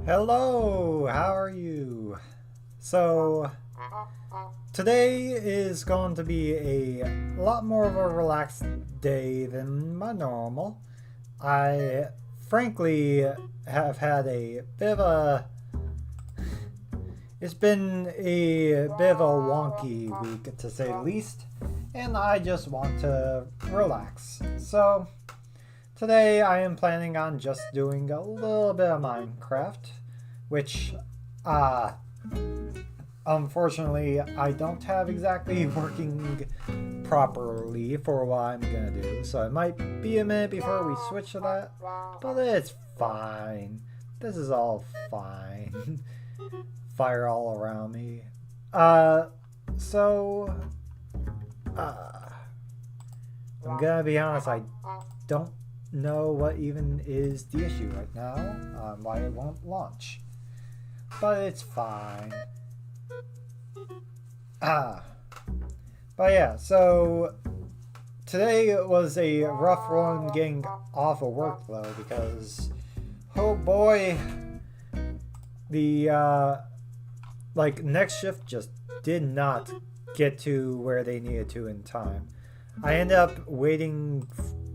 Hello, how are you? So, today is going to be a lot more of a relaxed day than my normal. I frankly have had a bit of a... It's been a bit of a wonky week, to say the least, and I just want to relax. So, today I am planning on just doing a little bit of Minecraft, which, unfortunately, I don't have exactly working properly for what I'm gonna do, so it might be a minute before we switch to that, but it's fine. This is all fine. Fire all around me. I'm gonna be honest, I don't know what even is the issue right now, why it won't launch. But it's fine. But yeah, so today was a rough one getting off of work though, because oh boy, the next shift just did not get to where they needed to in time. I ended up waiting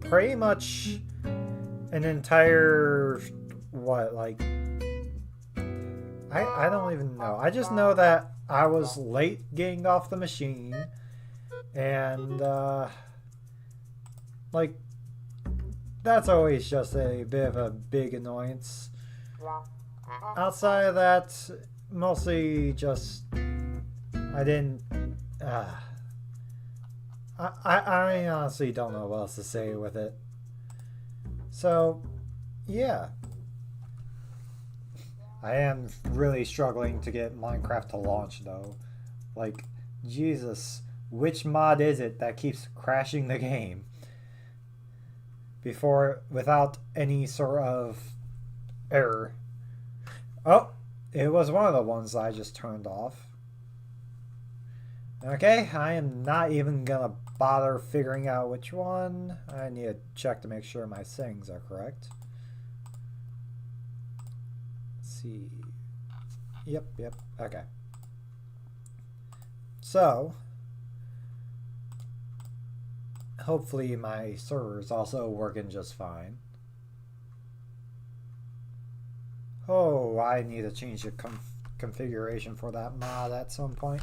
pretty much an entire I don't even know. I just know that I was late getting off the machine, and that's always just a bit of a big annoyance. Outside of that, mostly just I didn't I honestly don't know what else to say with it. So yeah, I am really struggling to get Minecraft to launch though. Like, Jesus, which mod is it that keeps crashing the game without any sort of error? Oh, it was one of the ones I just turned off. Okay, I am not even gonna bother figuring out which one. I need to check to make sure my settings are correct. See. Yep, okay. So, hopefully my server is also working just fine. Oh, I need to change the configuration for that mod at some point.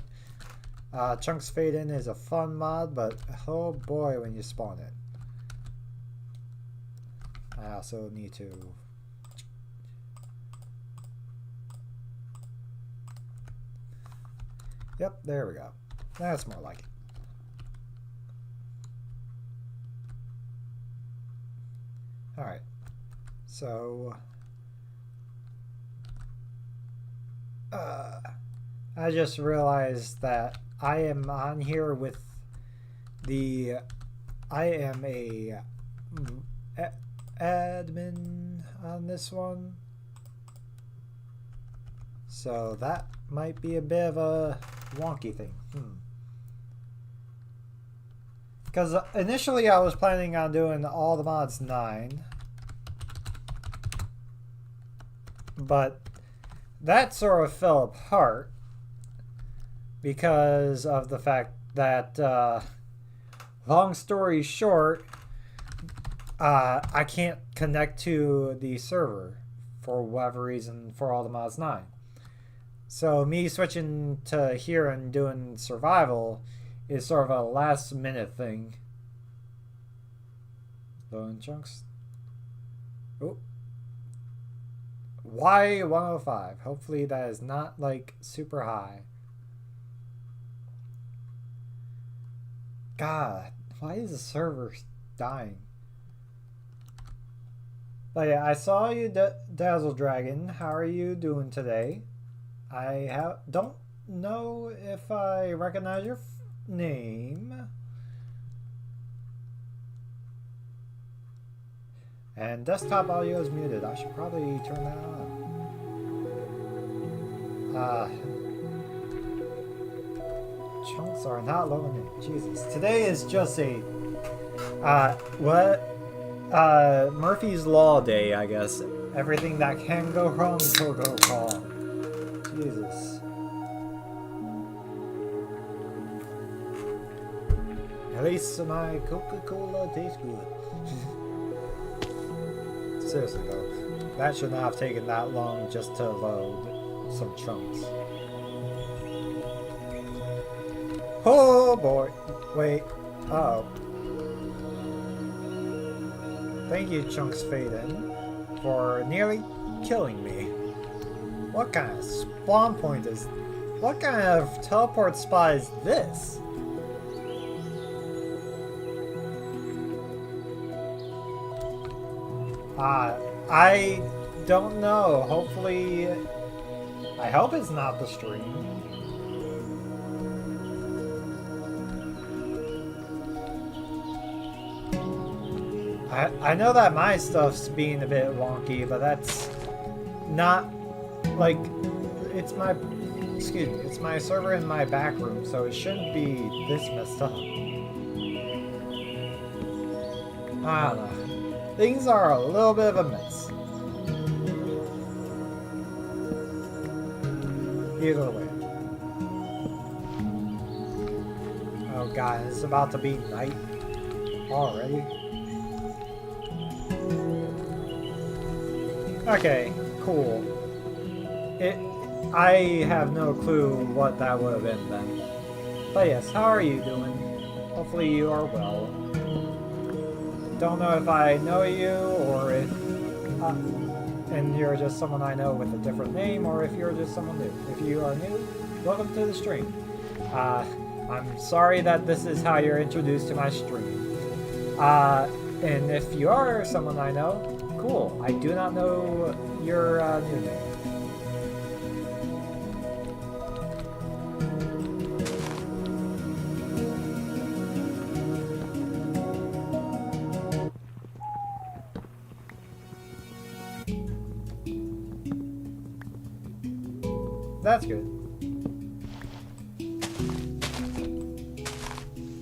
Chunks Fade In is a fun mod, but oh boy when you spawn it. I also need to Yep, there we go. That's more like it. Alright. So... I just realized that I am on here with the... I am a admin on this one. So that might be a bit of a wonky thing. Because initially I was planning on doing all the mods 9. But that sort of fell apart because of the fact that, long story short, I can't connect to the server for whatever reason for all the mods 9. So me switching to here and doing survival is sort of a last minute thing. Loading chunks. Oh. Y105. Hopefully that is not like super high. God, why is the server dying? But yeah, I saw you, Dazzle Dragon. How are you doing today? I don't know if I recognize your name. And desktop audio is muted. I should probably turn that on. Chunks are not loading in. Jesus. Today is just a Murphy's Law day, I guess. Everything that can go wrong will go wrong. Jesus. At least my Coca-Cola tastes good. Seriously though, that should not have taken that long just to load some chunks. Oh boy. Wait. Uh-oh. Thank you, Chunks Faden, for nearly killing me. What kind of spawn point is... What kind of teleport spot is this? I don't know. Hopefully... I hope it's not the stream. I know that my stuff's being a bit wonky, but that's not like it's my it's my server in my back room, so it shouldn't be this messed up. I don't know. Things are a little bit of a mess. Either way. Oh god, it's about to be night already. Okay, cool. I have no clue what that would have been then. But yes, how are you doing? Hopefully you are well. Don't know if I know you, or if and you're just someone I know with a different name, or if you're just someone new. If you are new, welcome to the stream. I'm sorry that this is how you're introduced to my stream. And if you are someone I know, cool. I do not know your new name. That's good.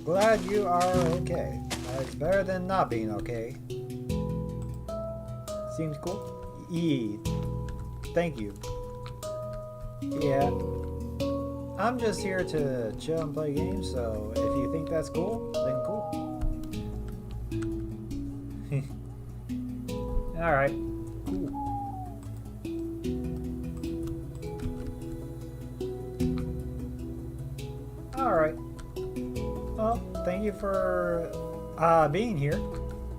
Glad you are okay. It's better than not being okay. Seems cool? Thank you. Yeah. I'm just here to chill and play games, so if you think that's cool, then cool. Alright. Cool. Alright. Well, thank you for being here.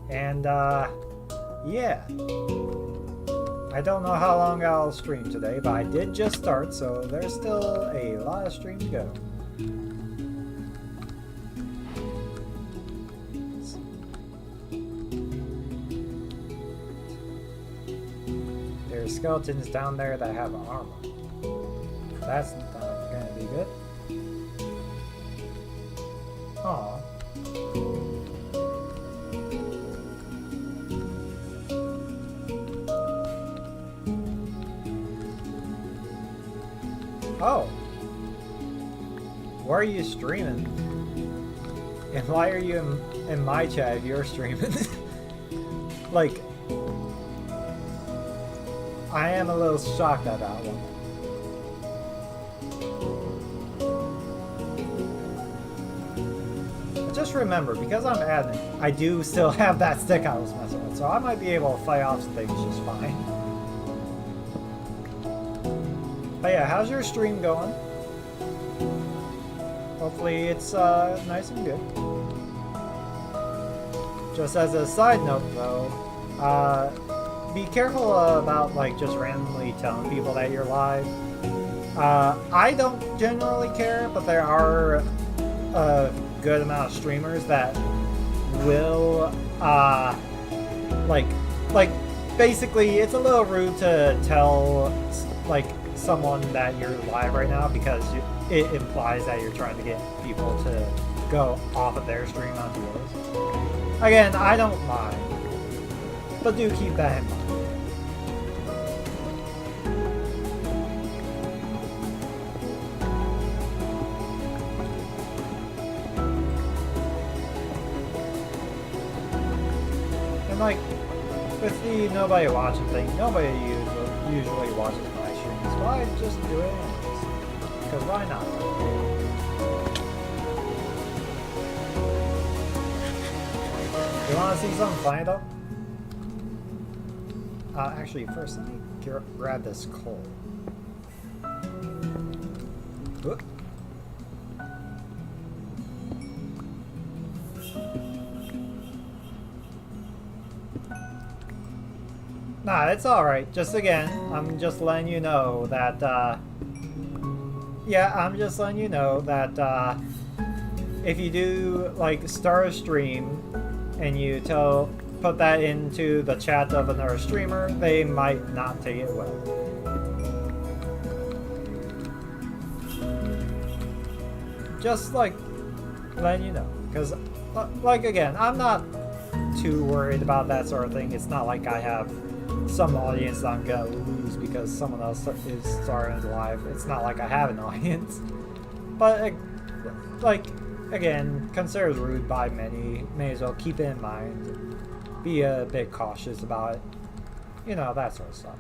And yeah. I don't know how long I'll stream today, but I did just start, so there's still a lot of stream to go. There's skeletons down there that have armor. That's not gonna be good. Aw. Oh. Why are you streaming? And why are you in my chat if you're streaming? Like, I am a little shocked at that one. But just remember, because I'm admin, I do still have that stick I was messing with, so I might be able to fight off things just fine. But yeah, how's your stream going? Hopefully it's nice and good. Just as a side note though, be careful about like just randomly telling people that you're live. I don't generally care, but there are a good amount of streamers that will like basically it's a little rude to tell like someone that you're live right now because it implies that you're trying to get people to go off of their stream onto yours. Again, I don't mind, but do keep that in mind. And like, with the nobody watching thing, nobody usually watches my streams, but I just do it anyways. Because why not? You want to see something funny though? Actually, first let me grab this coal. Whoop. Nah, it's alright. Just again, I'm just letting you know that, yeah, I'm just letting you know that, if you do, like, start a stream, and you put that into the chat of another streamer, they might not take it well. Just, like, letting you know. Because, like, again, I'm not too worried about that sort of thing. It's not like I have some audience that I'm gonna lose because someone else is starting live. It's not like I have an audience. But, like, again, considered rude by many, may as well keep it in mind. Be a bit cautious about it. You know, that sort of stuff.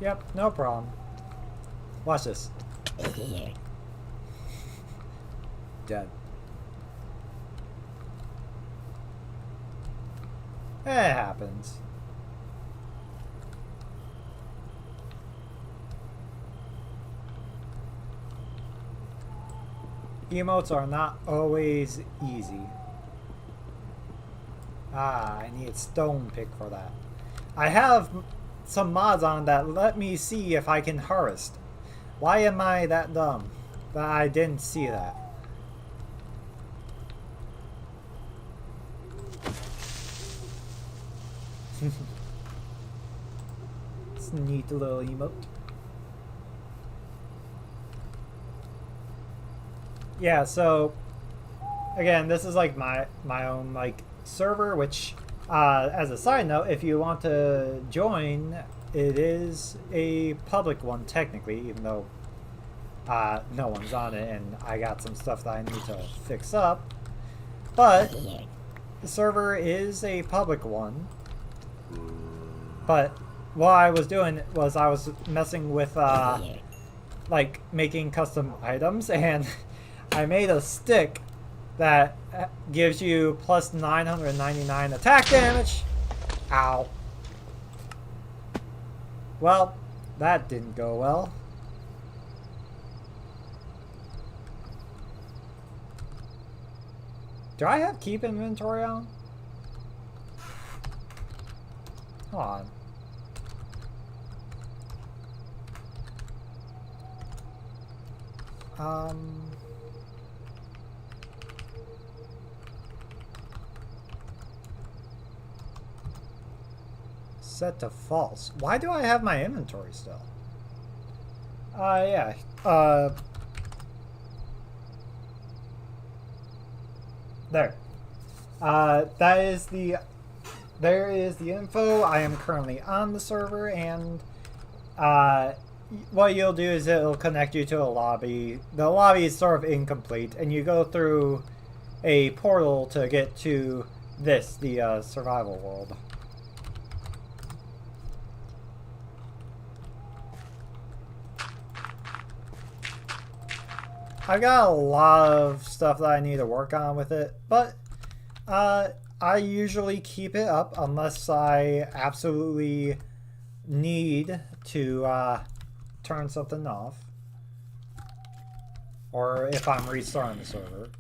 Yep, no problem. Watch this. Dead. It happens. Emotes are not always easy. Ah, I need stone pick for that. I have some mods on that let me see if I can harvest. Why am I that dumb that I didn't see that? It's a neat little emote. Yeah, so again, this is like my own like server, which as a side note, if you want to join, it is a public one technically, even though no one's on it and I got some stuff that I need to fix up. But the server is a public one. But what I was doing was I was messing with like making custom items, and I made a stick that gives you plus 999 attack damage. Ow. Well, that didn't go well. Do I have keep inventory on? Hold on. Set to false. Why do I have my inventory still? Yeah. There. There is the info. I am currently on the server, and what you'll do is it'll connect you to a lobby. The lobby is sort of incomplete, and you go through a portal to get to this, the survival world. I've got a lot of stuff that I need to work on with it, but I usually keep it up unless I absolutely need to turn something off, or if I'm restarting the server.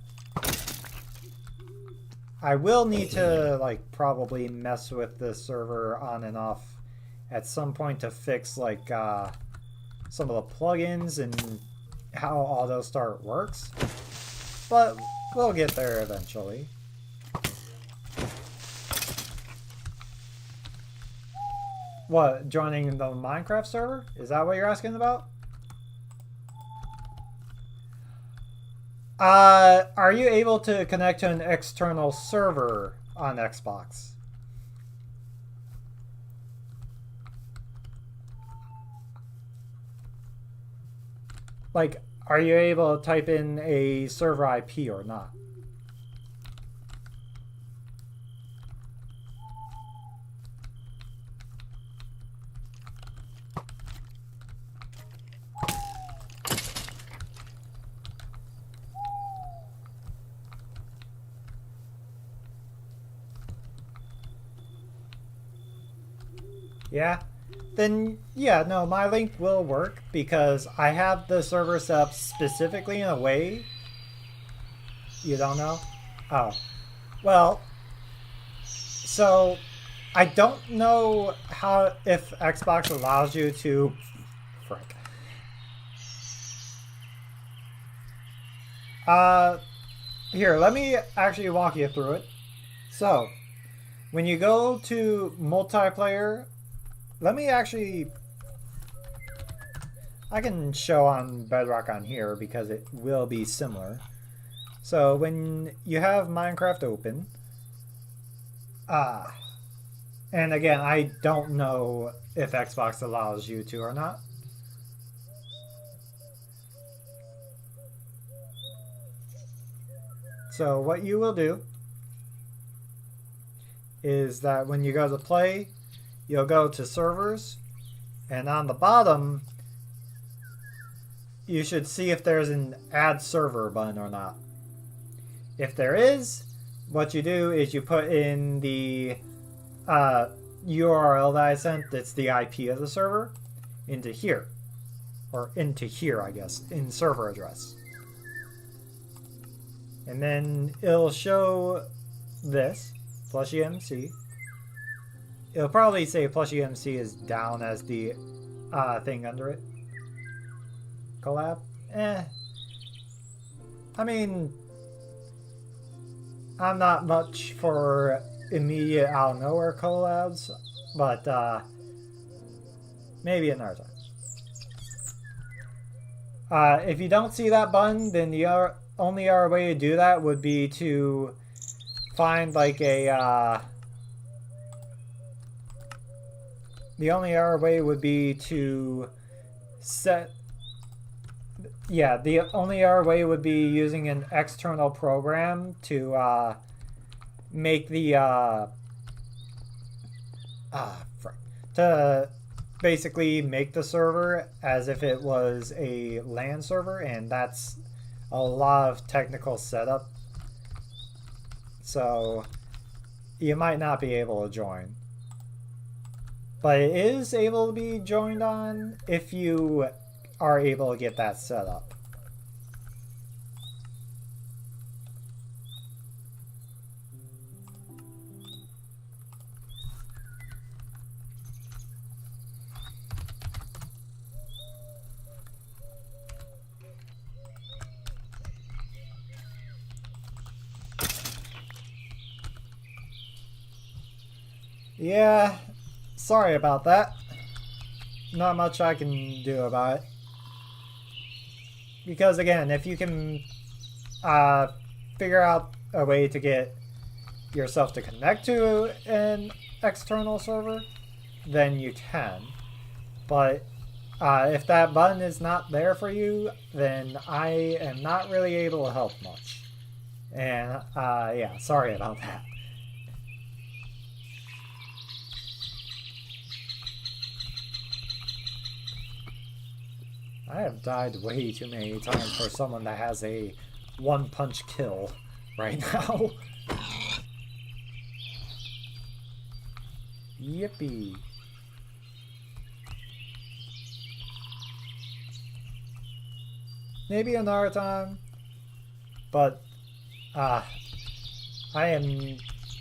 I will need to like probably mess with the server on and off at some point to fix like some of the plugins and how auto start works, but we'll get there eventually. What, joining the Minecraft server? Is that what you're asking about? Are you able to connect to an external server on Xbox? Like, are you able to type in a server IP or not? Yeah? Then, yeah, no, my link will work because I have the server set up specifically in a way. You don't know? Oh. Well, so I don't know how, if Xbox allows you to... Frick. Here, let me actually walk you through it. So, when you go to multiplayer, let me actually... I can show on Bedrock on here because it will be similar. So when you have Meincreft open, and again, I don't know if Xbox allows you to or not. So what you will do is that when you go to play, you'll go to servers, and on the bottom, you should see if there's an add server button or not. If there is, what you do is you put in the URL that I sent, that's the IP of the server, into here. Or into here, I guess, in server address. And then it'll show this, +EMC. It'll probably say +EMC is down as the thing under it. Collab? I mean, I'm not much for immediate out of nowhere collabs, but maybe another time. If you don't see that button, then the only other way to do that would be to find like a the only other way would be to set... Yeah, the only other way would be using an external program to make the... to basically make the server as if it was a LAN server, and that's a lot of technical setup. So you might not be able to join. But it is able to be joined on if you are able to get that set up. Yeah, sorry about that. Not much I can do about it. Because again, if you can figure out a way to get yourself to connect to an external server, then you can. But if that button is not there for you, then I am not really able to help much. And yeah, sorry about that. I have died way too many times for someone that has a one-punch kill right now. Yippee. Maybe another time, but I am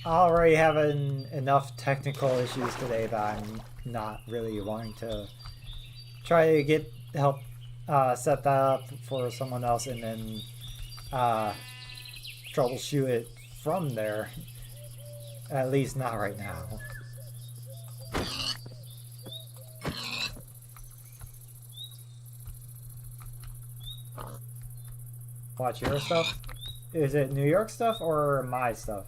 already having enough technical issues today that I'm not really wanting to try to get help set that up for someone else and then troubleshoot it from there. At least not right now. Watch your stuff? Is it New York stuff or my stuff?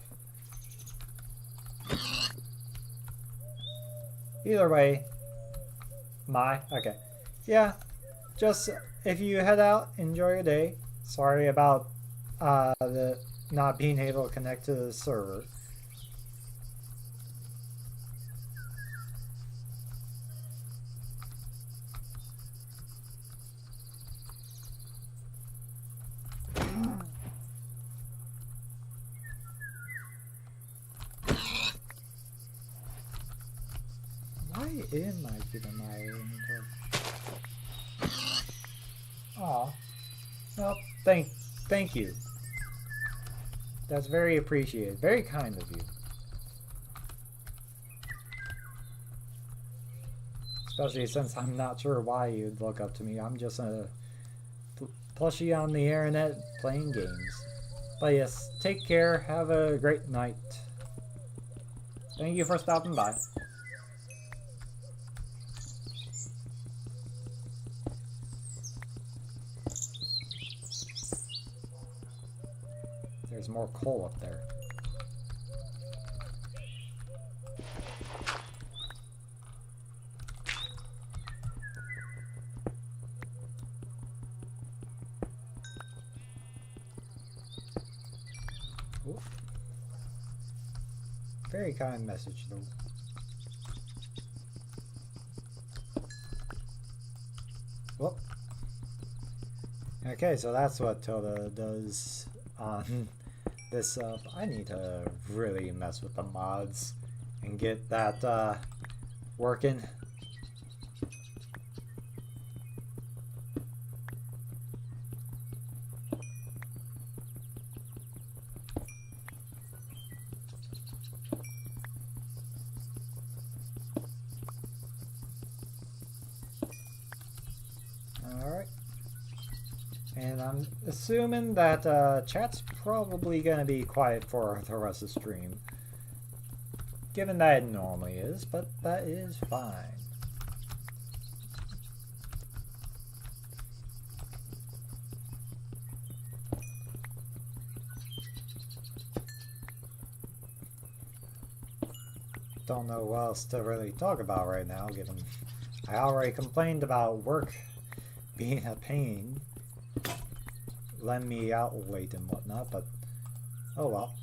Either way, my. Okay. Yeah, just if you head out, enjoy your day. Sorry about the not being able to connect to the server. Why am I giving my inventory? Aw. Well, thank you. That's very appreciated. Very kind of you. Especially since I'm not sure why you'd look up to me. I'm just a plushie on the internet playing games. But yes, take care. Have a great night. Thank you for stopping by. There's more coal up there. Ooh. Very kind message, though. Whoop. Okay, so that's what Tilda does on this. I need to really mess with the mods and get that working. Alright. And I'm assuming that chat's probably going to be quiet for the rest of the stream. Given that it normally is, but that is fine. Don't know what else to really talk about right now, given I already complained about work being a pain. Lend me out late and whatnot, but oh well.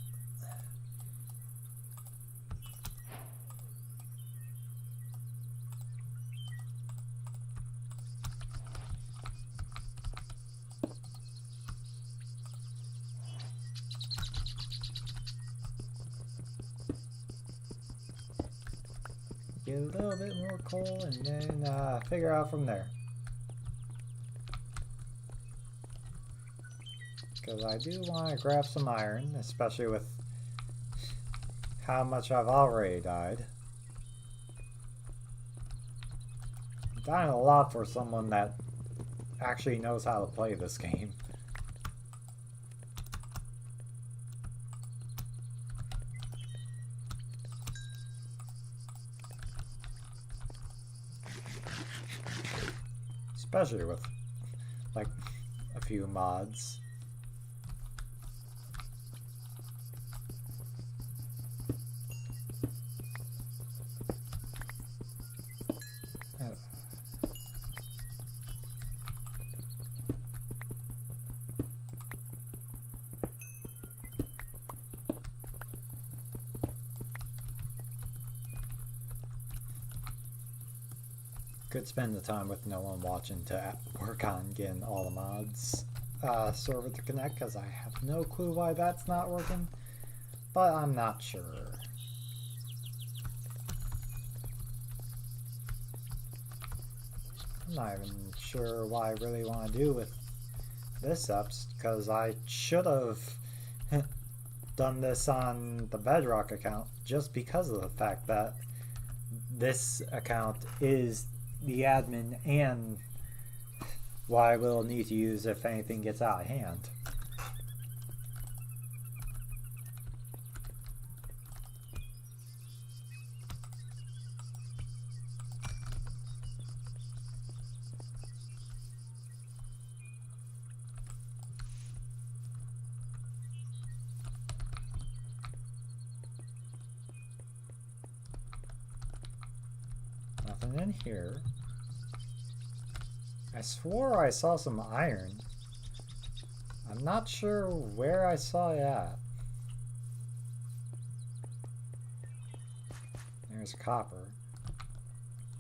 Get a little bit more coal and then figure out from there. Because I do want to grab some iron, especially with how much I've already died. I'm dying a lot for someone that actually knows how to play this game. especially with like a few mods. Could spend the time with no one watching to work on getting all the mods server to connect, because I have no clue why that's not working, but I'm not sure. I'm not even sure what I really want to do with this ups, because I should have done this on the Bedrock account just because of the fact that this account is the admin and what I will need to use if anything gets out of hand. Nothing in here. I swore I saw some iron. I'm not sure where I saw it at. There's copper.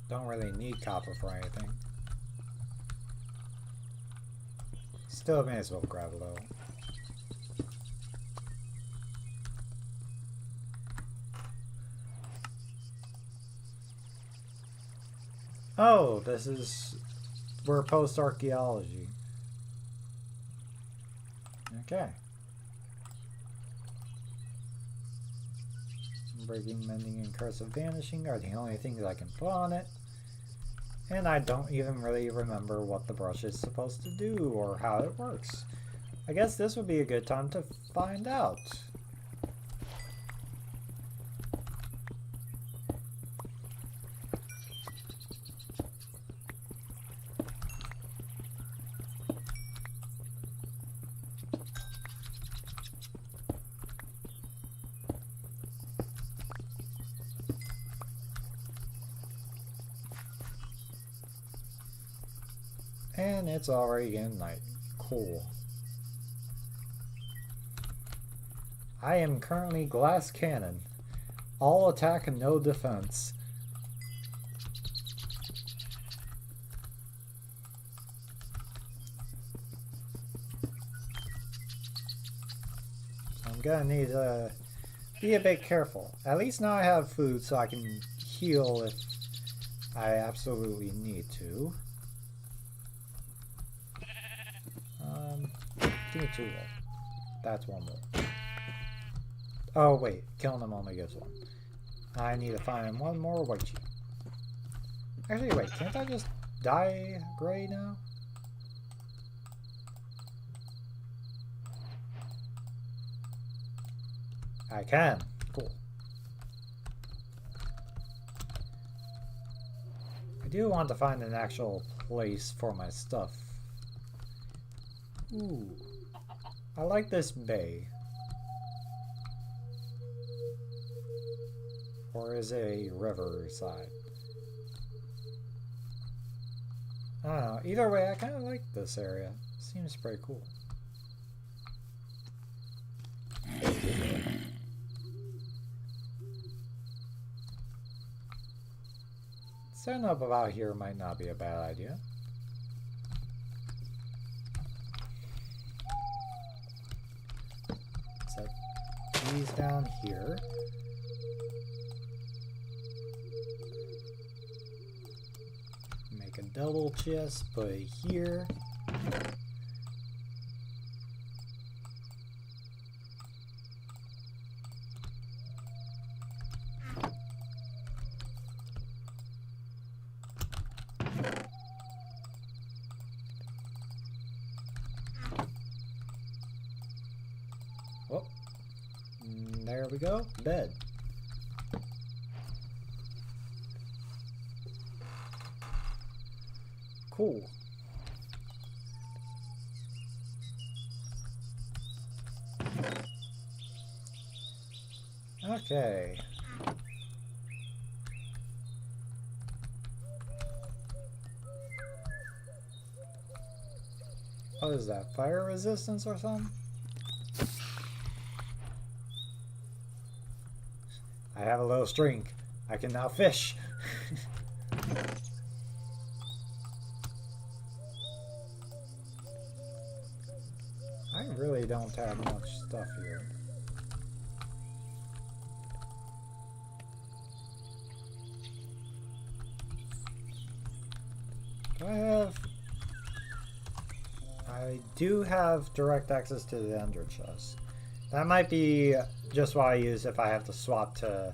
Don't really need copper for anything. Still may as well grab a little. Oh, this is... we're post-archaeology. Okay. Breaking, mending, and curse of vanishing are the only things I can put on it. And I don't even really remember what the brush is supposed to do or how it works. I guess this would be a good time to find out. And it's already getting night. Cool. I am currently glass cannon. All attack and no defense. I'm gonna need to be a bit careful. At least now I have food so I can heal if I absolutely need to. Give me 2 more. That's 1 more. Oh wait, killing them only gives 1. I need to find 1 more white sheep. Actually, wait, can't I just dye gray now? I can. Cool. I do want to find an actual place for my stuff. Ooh. I like this bay. Or is it a riverside? I don't know. Either way, I kind of like this area. Seems pretty cool. Setting up about here might not be a bad idea. Set these down here. Make a double chest, put it here. Oh, there we go, bed. Cool. Okay. What is that? Fire resistance or something? I have a little string. I can now fish. I really don't have much stuff here. Do I have... I do have direct access to the Ender Chest. That might be just what I use if I have to swap to...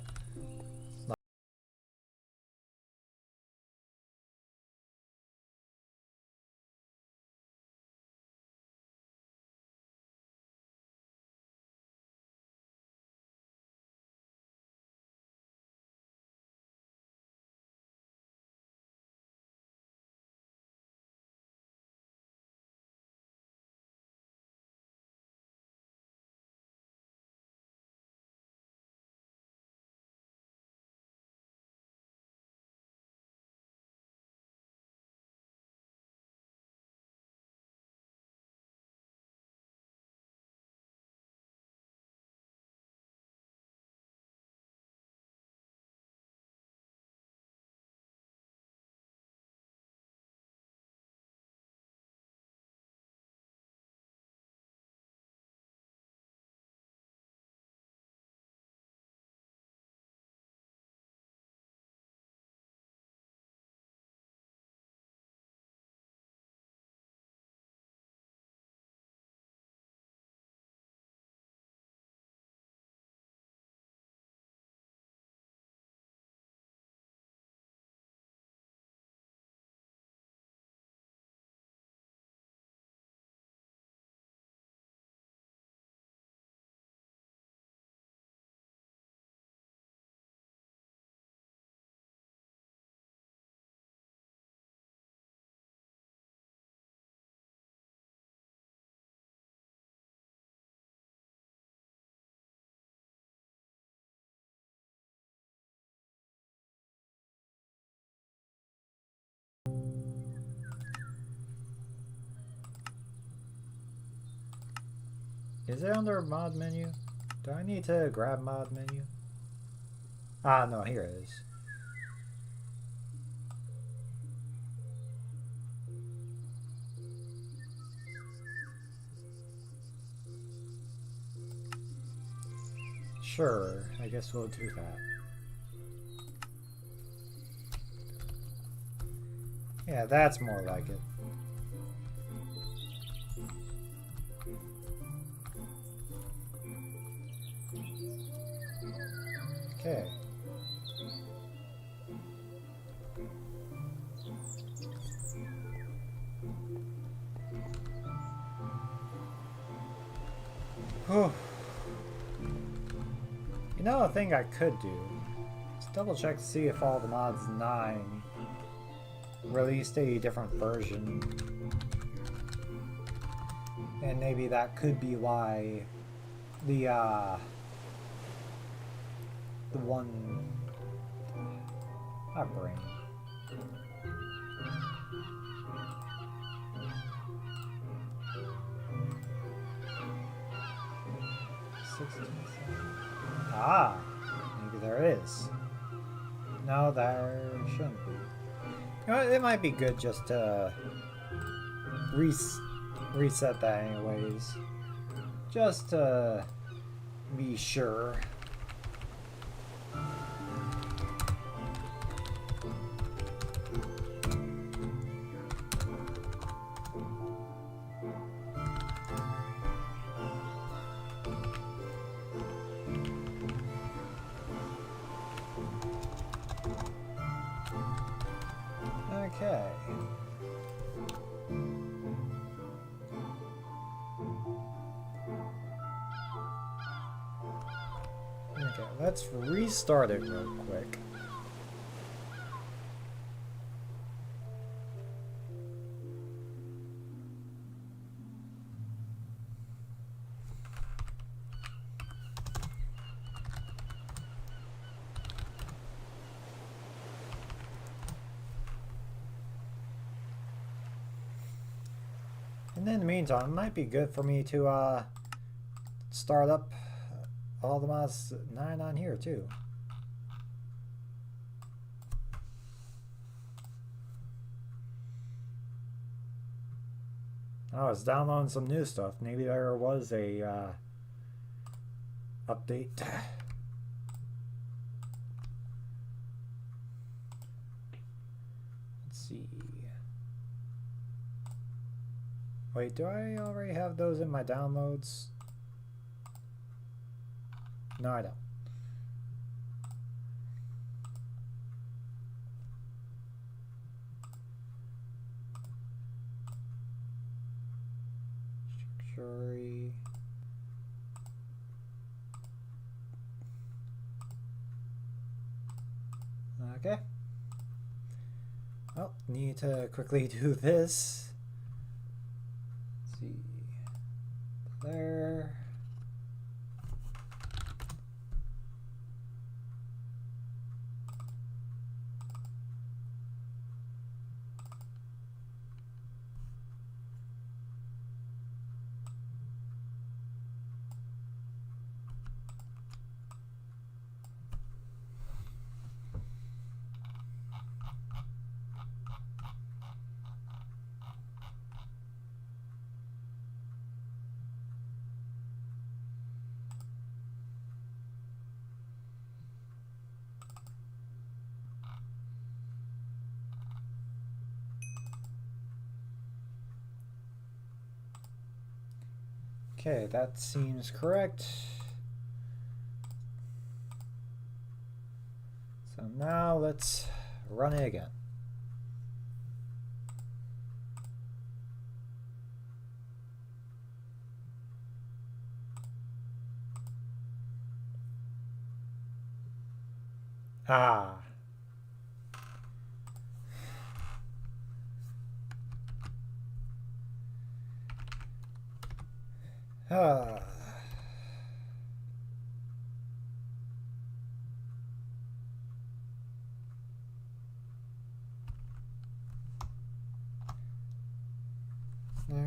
Is it under mod menu? Do I need to grab mod menu? Ah, no, here it is. Sure, I guess we'll do that. Yeah, that's more like it. Okay. Whew. You know, a thing I could do is double check to see if all the mods 9 released a different version. And maybe that could be why the one... my brain. Ah, maybe there is. No, there shouldn't be. You know, it might be good just to reset that anyways. Just to be sure. Okay. Okay, let's restart it real quick. And in the meantime, it might be good for me to start up all the mods 9 on here too. I was downloading some new stuff. Maybe there was a update. Let's see. Wait, do I already have those in my downloads? No, I don't. Sorry. Okay. Well, need to quickly do this. Let's see. There. Okay, that seems correct. So now let's run it again. Ah. Ah.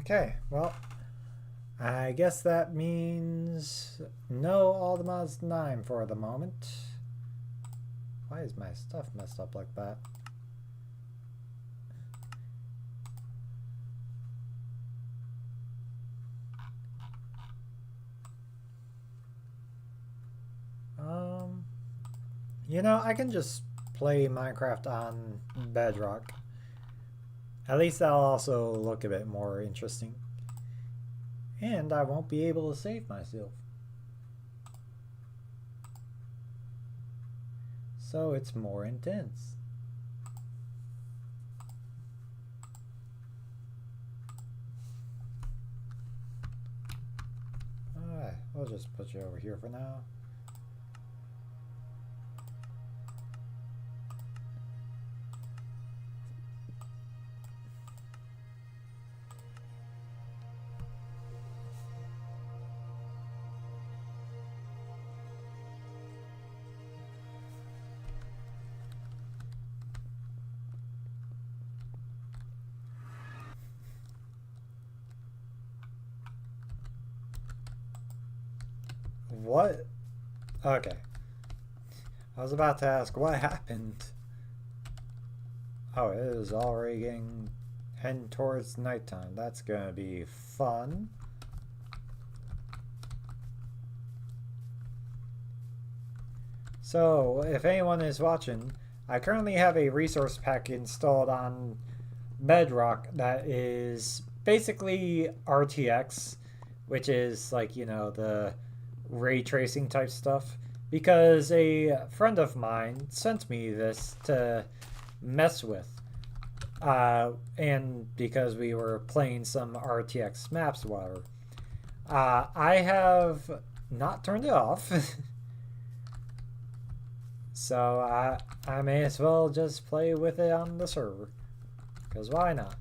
Okay, well, I guess that means no all the mods 9 for the moment. Why is my stuff messed up like that? You know, I can just play Minecraft on Bedrock. At least that'll also look a bit more interesting. And I won't be able to save myself. So it's more intense. Alright, we'll just put you over here for now. What? Okay. I was about to ask what happened. Oh, it is already getting heading towards nighttime. That's gonna be fun. So, if anyone is watching, I currently have a resource pack installed on Bedrock that is basically RTX, which is like, you know, the ray tracing type stuff, because a friend of mine sent me this to mess with, and because we were playing some RTX maps, whatever. I have not turned it off. So I may as well just play with it on the server, because why not?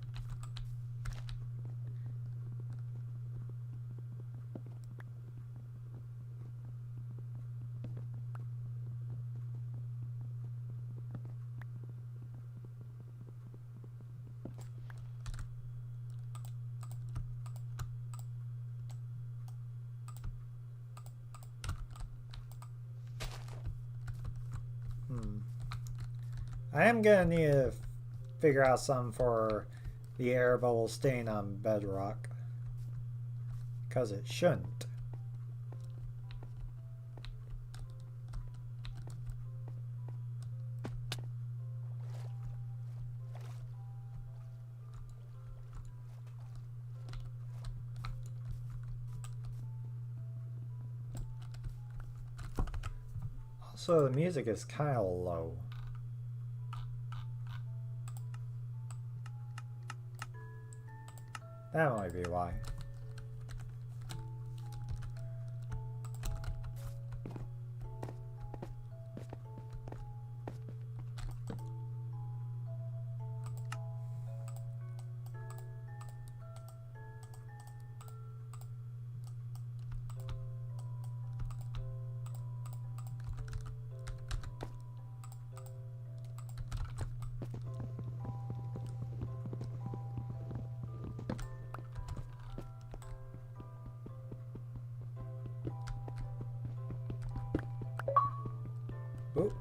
I am gonna need to figure out something for the air bubble staying on bedrock. Because it shouldn't. Also, the music is kind of low. That might be why. Oop.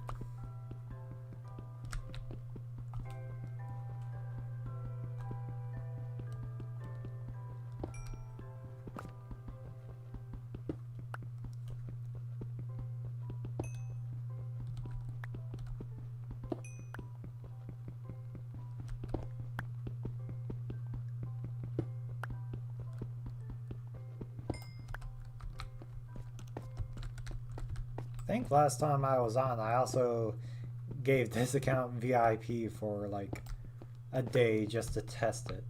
I think last time I was on, I also gave this account VIP for like a day just to test it.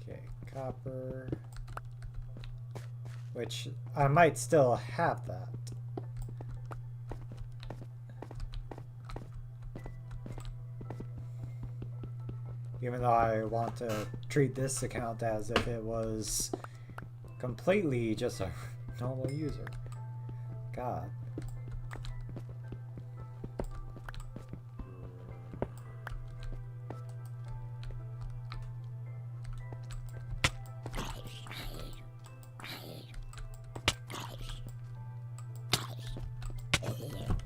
Okay, copper. Which I might still have that. Even though I want to treat this account as if it was completely just a normal user. God.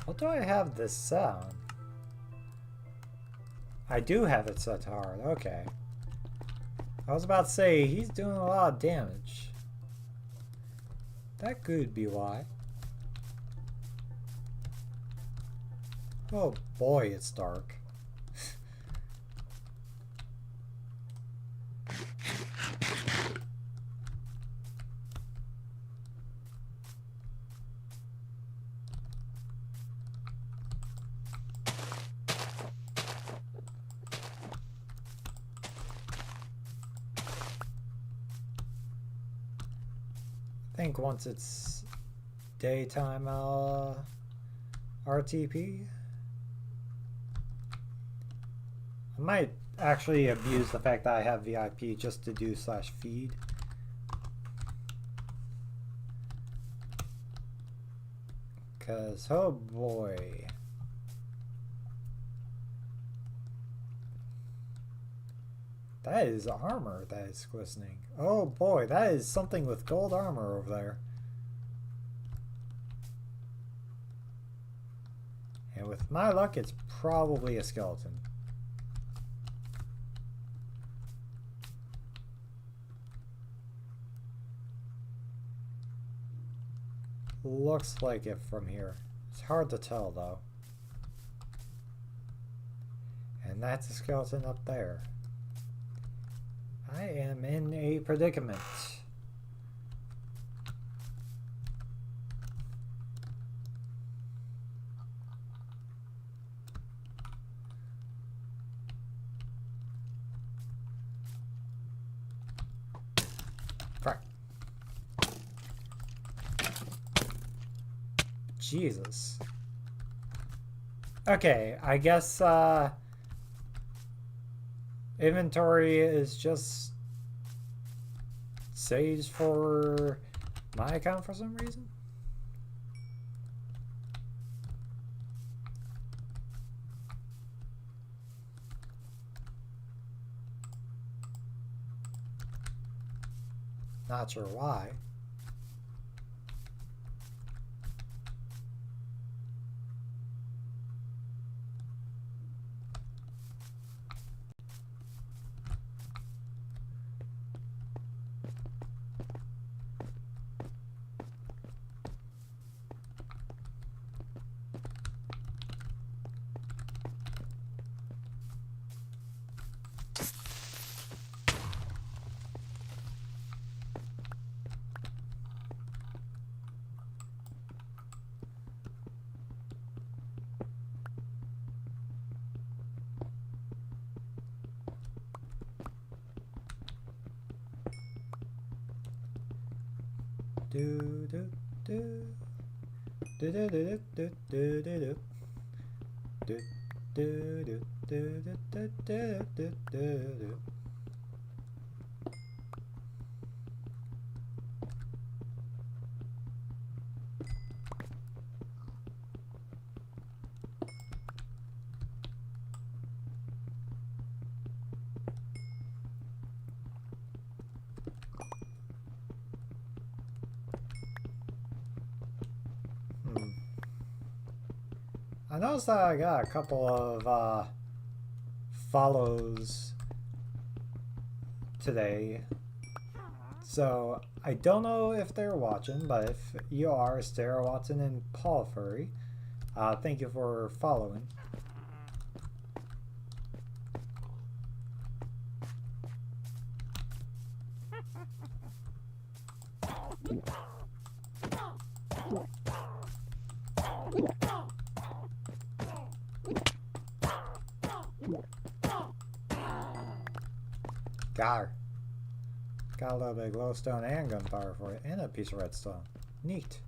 What do I have this sound? I do have it set to hard. Okay. I was about to say, he's doing a lot of damage. That could be why. Oh boy, it's dark. I think once it's daytime, I'll RTP. I might actually abuse the fact that I have VIP just to do /feed. Cause oh boy. That is armor that is glistening. Oh boy, that is something with gold armor over there. And with my luck, it's probably a skeleton. Looks like it from here. It's hard to tell though. And that's a skeleton up there. I am in a predicament. Fuck. Jesus. Okay, I guess inventory is just saved for my account for some reason. Not sure why. Do do do do do do do do do do do do do do do do do. I noticed that I got a couple of follows today, so I don't know if they're watching, but if you are, Sarah Watson and Paul Furry, thank you for following. Got a little bit of glowstone and gunpowder for it, and a piece of redstone. Neat.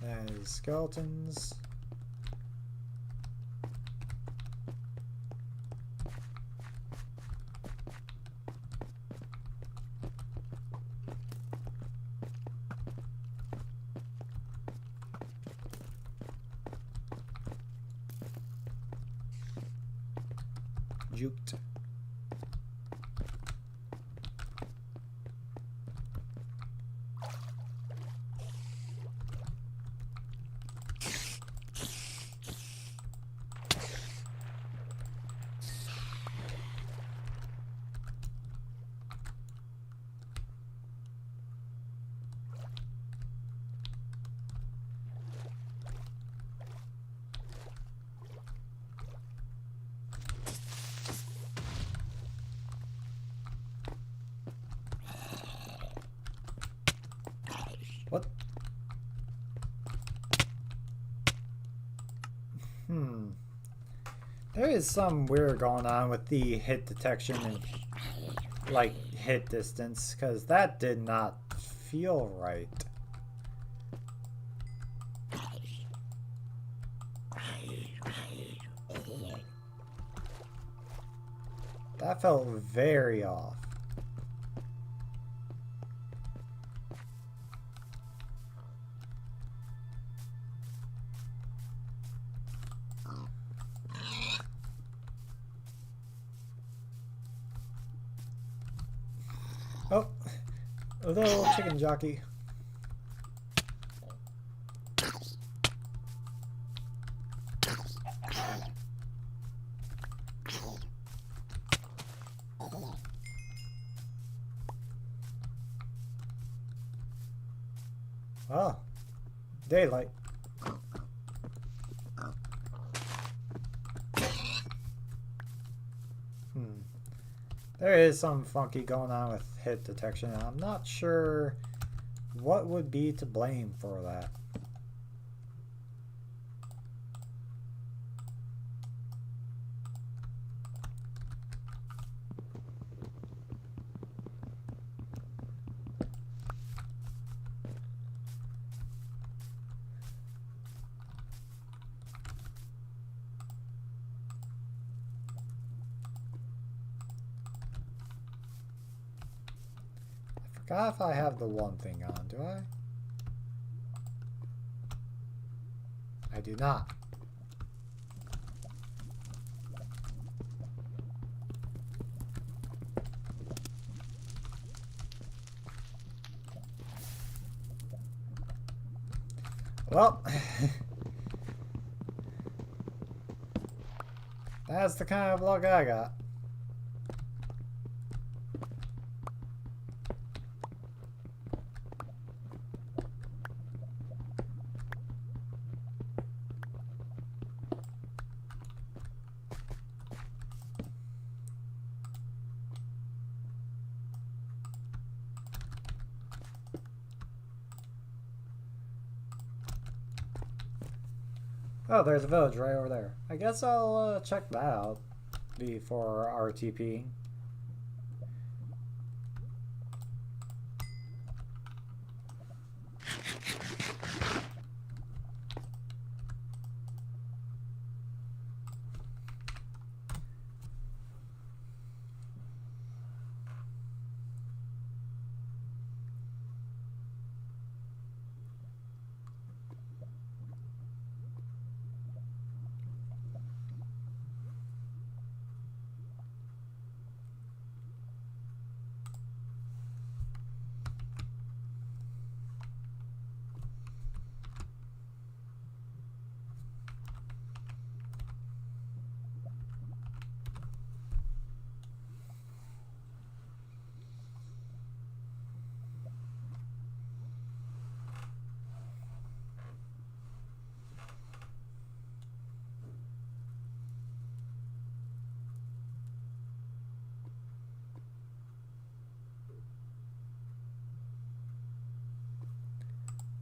There's skeletons. Juked. What? There is some weird going on with the hit detection and like hit distance, because that did not feel right. That felt very off. Oh, a little chicken jockey. Oh, daylight. There is some funky going on with hit detection, and I'm not sure what would be to blame for that. I forgot if I have the one thing on, do I? I do not. Well, that's the kind of luck I got. Oh, there's a village right over there. I guess I'll check that out before RTP.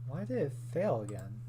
Why did it fail again?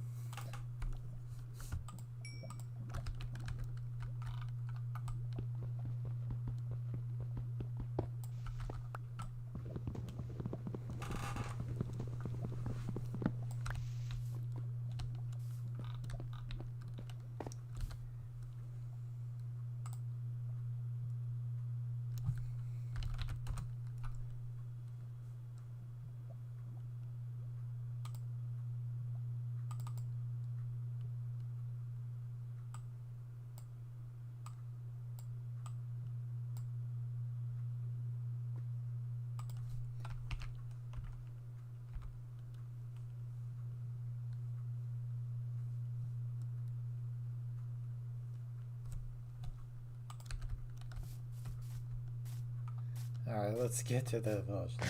Alright, let's get to the village now.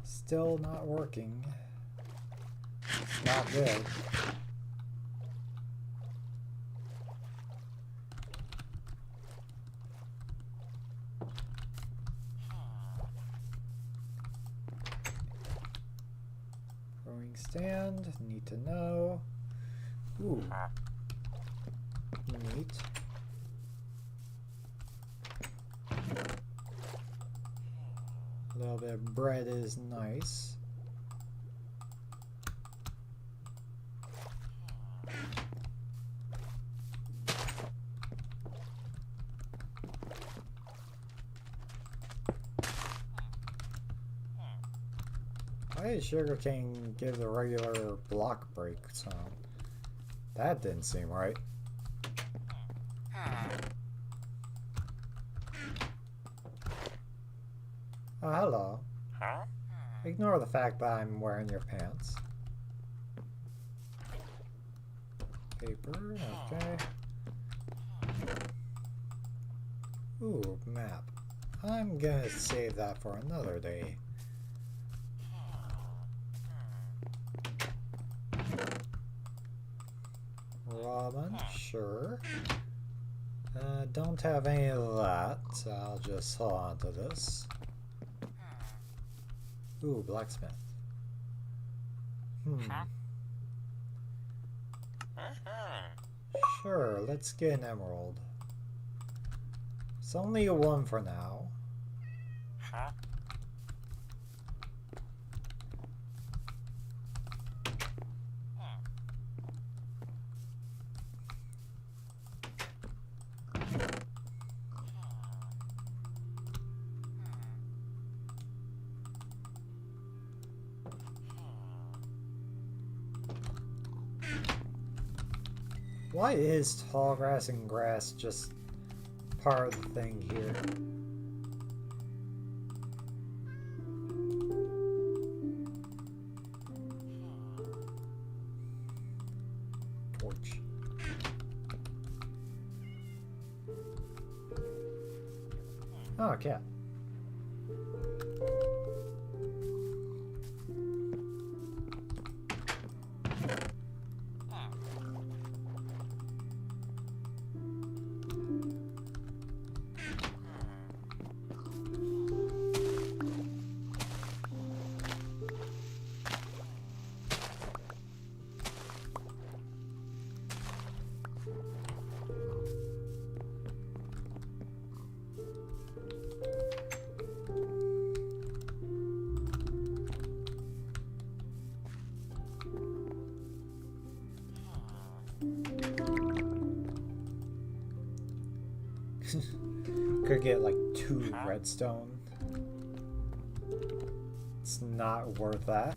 Still not working. It's not good. Stand, need to know. Ooh. Neat. A little bit of bread is nice. Why did sugarcane give the regular block break sound? That didn't seem right. Oh, hello. Ignore the fact that I'm wearing your pants. Paper, okay. Ooh, map. I'm gonna save that for another day. Robin, sure. Don't have any of that, so I'll just hold on to this. Ooh, blacksmith. Sure, let's get an emerald. It's only a one for now. Why is tall grass and grass just part of the thing here? Torch. Oh, a cat. Could get like 2 redstone. It's not worth that.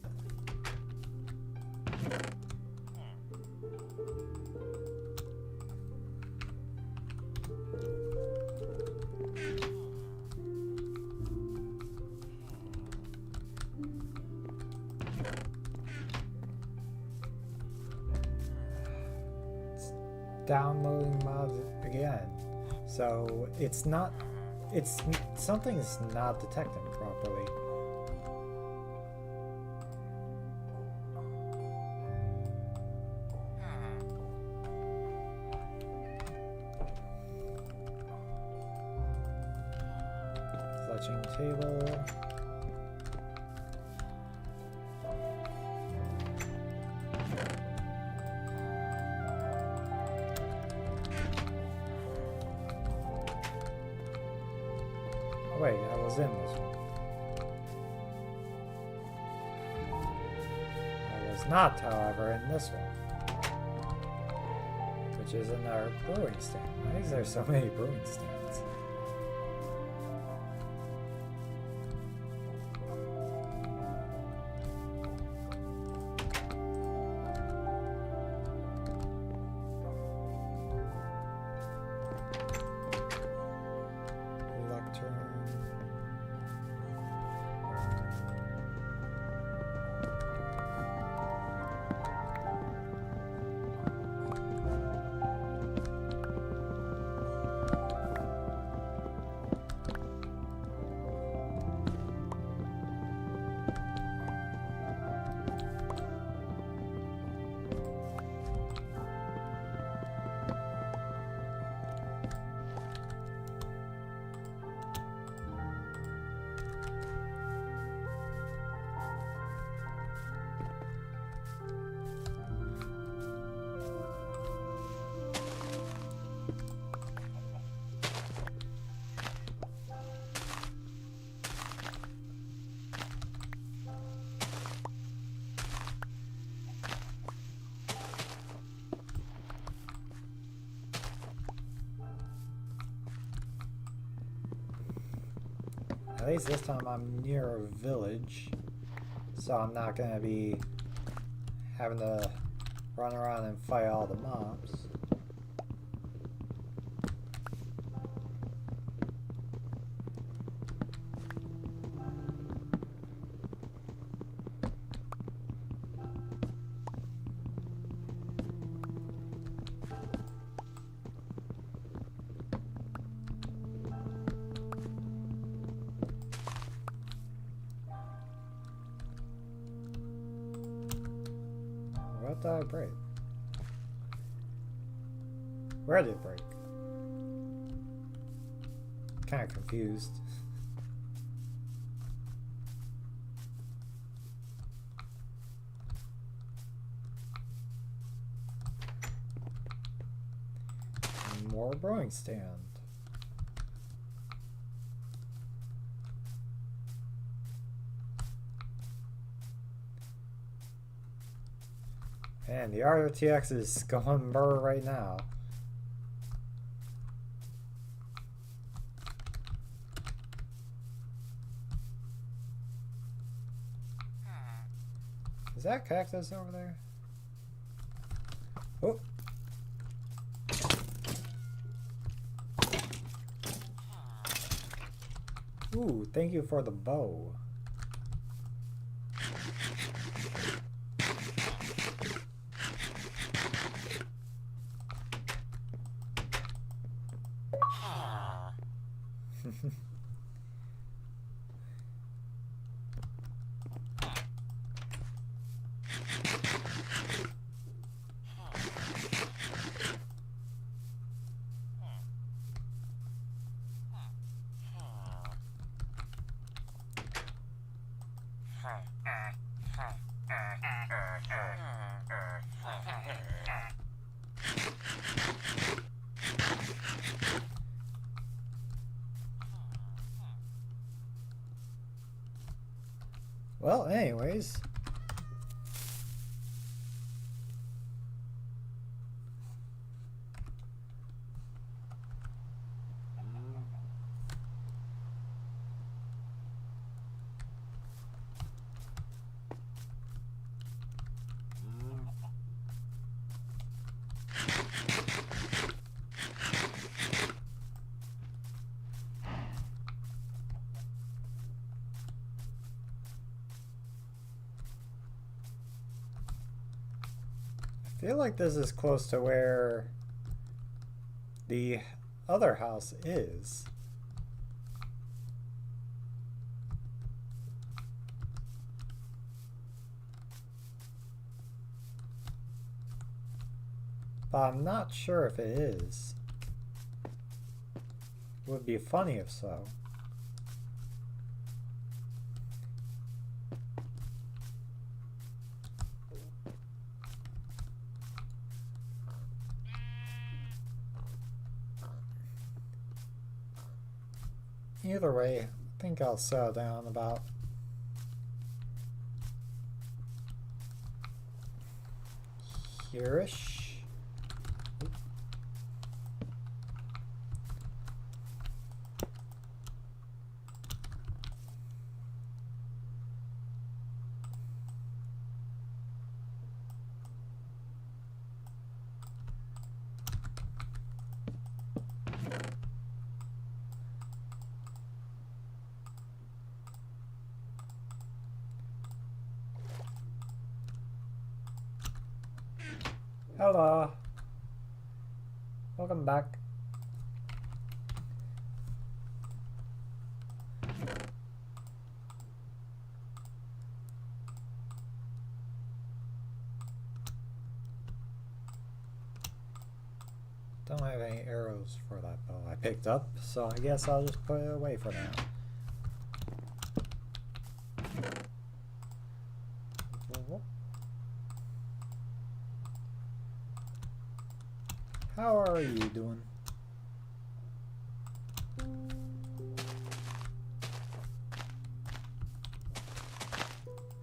It's downloading mods again. So something's not detecting properly. Fletching table. Wait, I was in this one. I was not, however, in this one. Which is in our brewing stand. Why is there so many brewing stands? At least this time I'm near a village, so I'm not going to be having to run around and fight all the mobs. What did I break? Where did it break? Kind of confused. More brewing stand. And the RTX is going burr right now. Is that cactus over there? Oh. Ooh, thank you for the bow. Well, anyways. I feel like this is close to where the other house is. But I'm not sure if it is. It would be funny if so. Either way, I think I'll settle down about here-ish. Hello. Welcome back. Don't have any arrows for that bow I picked up, so I guess I'll just put it away for now. How are you doing?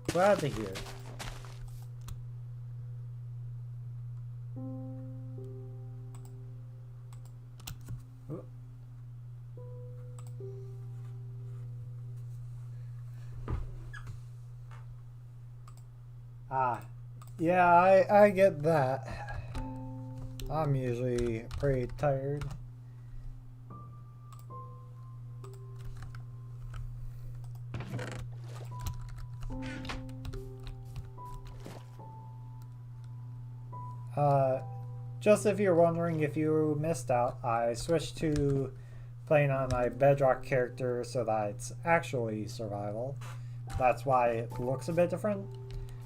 Glad to hear. Yeah, I get that. I'm usually pretty tired. Just if you're wondering if you missed out, I switched to playing on my Bedrock character so that it's actually survival. That's why it looks a bit different,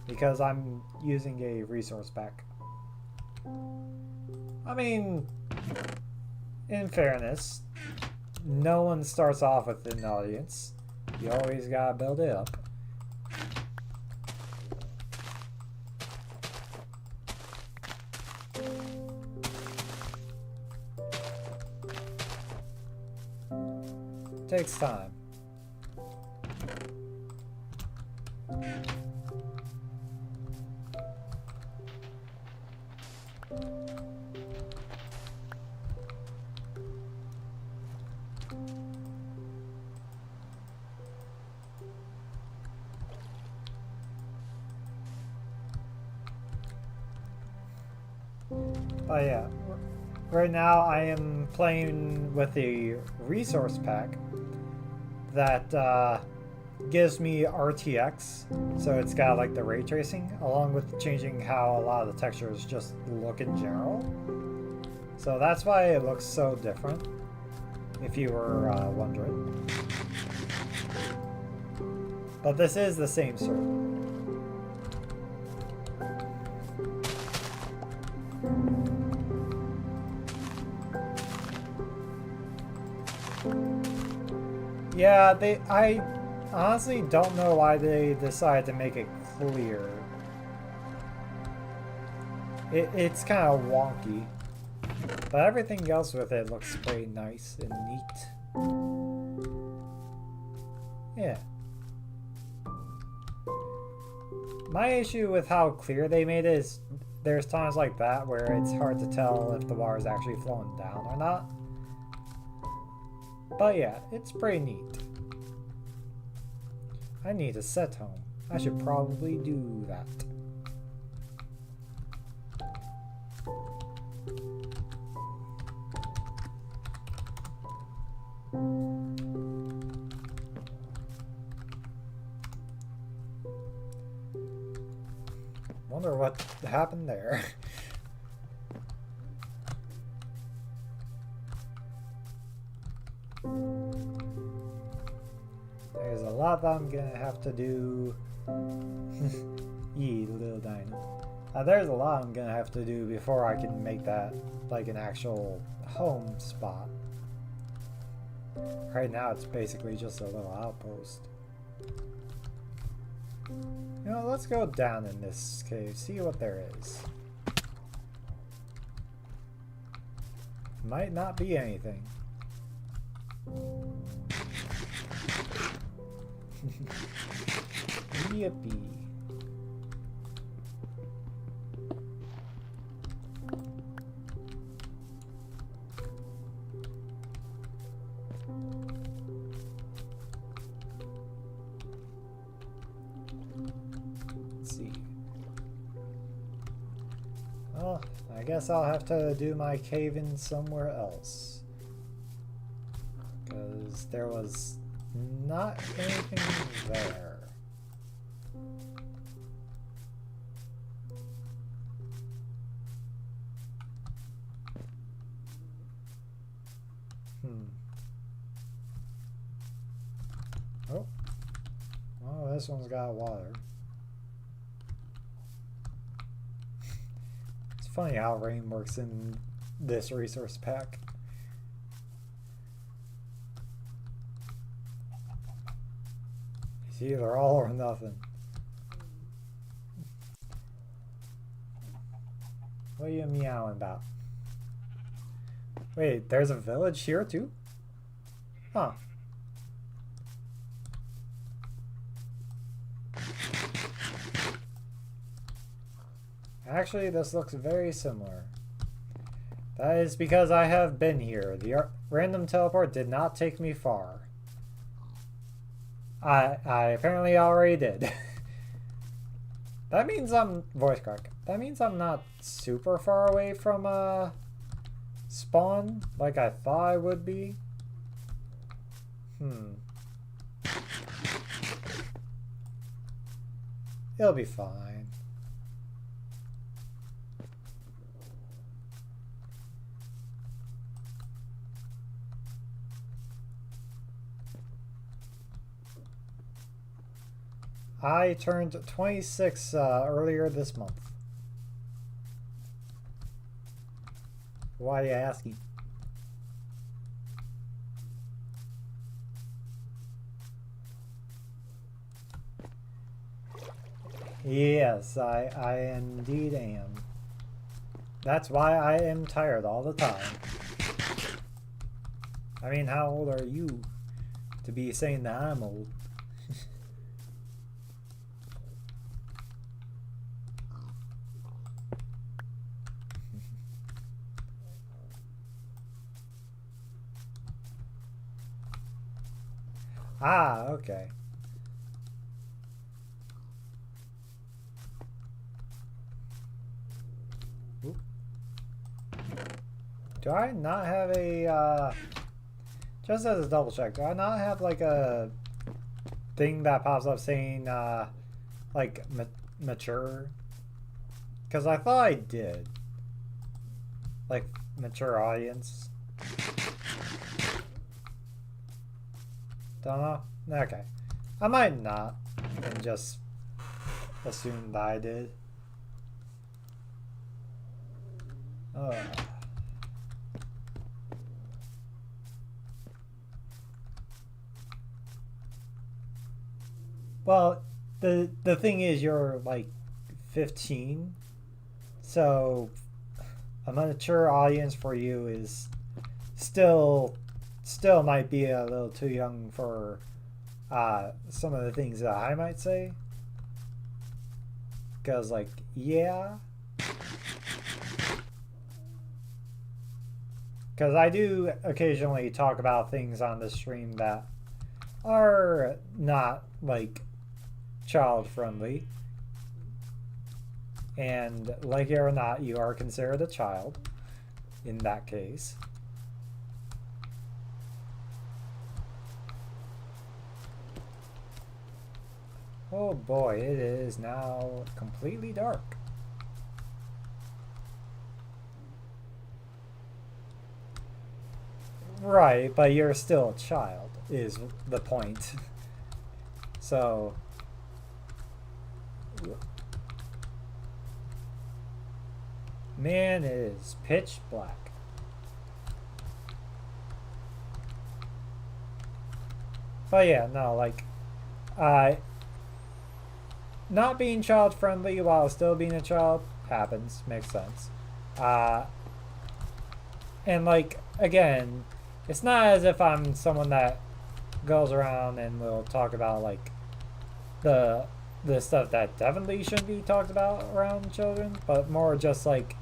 because I'm using a resource pack. I mean, in fairness, no one starts off with an audience. You always gotta build it up. Takes time. Oh yeah, right now I am playing with the resource pack, that gives me RTX, so it's got like the ray tracing, along with changing how a lot of the textures just look in general. So that's why it looks so different, if you were wondering. But this is the same server. Yeah, I honestly don't know why they decided to make it clear. It's kind of wonky. But everything else with it looks pretty nice and neat. Yeah. My issue with how clear they made it is there's times like that where it's hard to tell if the water is actually flowing down or not. But yeah, it's pretty neat. I need a set home. I should probably do that. Wonder what happened there. There's a lot that I'm gonna have to do. Yee, little dino. There's a lot I'm gonna have to do before I can make that like an actual home spot. Right now it's basically just a little outpost. You know, let's go down in this cave, see what there is. Might not be anything. Yippee. Let's see. Well, I guess I'll have to do my cave-in somewhere else. Because there was not anything there. Oh. Oh, this one's got water. It's funny how rain works in this resource pack. It's either all or nothing. What are you meowing about? Wait, there's a village here too? Huh. Actually, this looks very similar. That is because I have been here. The random teleport did not take me far. I apparently already did. That means I'm voice crack. That means I'm not super far away from spawn like I thought I would be. It'll be fine. I turned 26 earlier this month. Why are you asking? Yes, I indeed am. That's why I am tired all the time. I mean, how old are you to be saying that I'm old? Ah, okay. Oop. Do I not have a just as a double check, do I not have like a thing that pops up saying like mature? Because I thought I did. Like mature audience. Don't know. Okay. I might not and just assume that I did. Well, the thing is, you're like 15, so a mature audience for you is still might be a little too young for some of the things that I might say. Because, like, yeah. Because I do occasionally talk about things on the stream that are not, like, child friendly. And, like it or not, you are considered a child in that case. Oh boy, it is now completely dark. Right, but you're still a child, is the point. So... Man, it is pitch black. But yeah, no, like... not being child friendly while still being a child happens, makes sense. And like, again, it's not as if I'm someone that goes around and will talk about like the stuff that definitely shouldn't be talked about around children, but more just like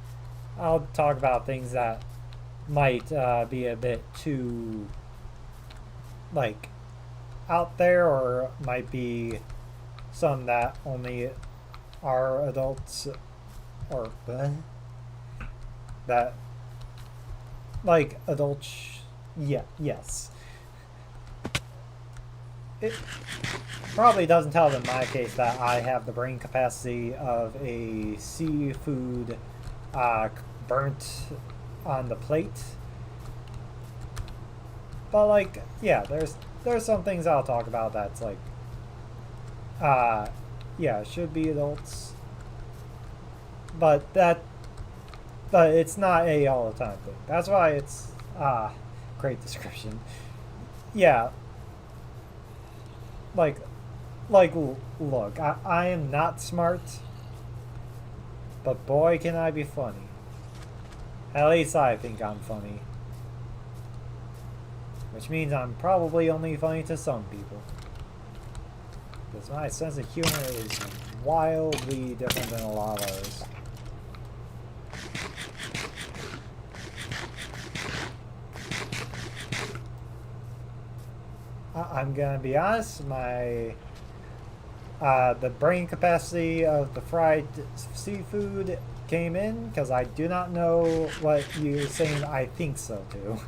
I'll talk about things that might be a bit too like out there, or might be some that only are adults, or that like adults. Yeah, yes. It probably doesn't help in my case that I have the brain capacity of a seafood burnt on the plate. But like, yeah, there's some things I'll talk about that's like yeah, should be adults. But it's not a all the time thing. That's why it's great description. Yeah. Like look, I am not smart, but boy can I be funny. At least I think I'm funny. Which means I'm probably only funny to some people. Because my sense of humor is wildly different than a lot of others. I'm gonna be honest, my the brain capacity of the fried seafood came in because I do not know what you're saying I think so to.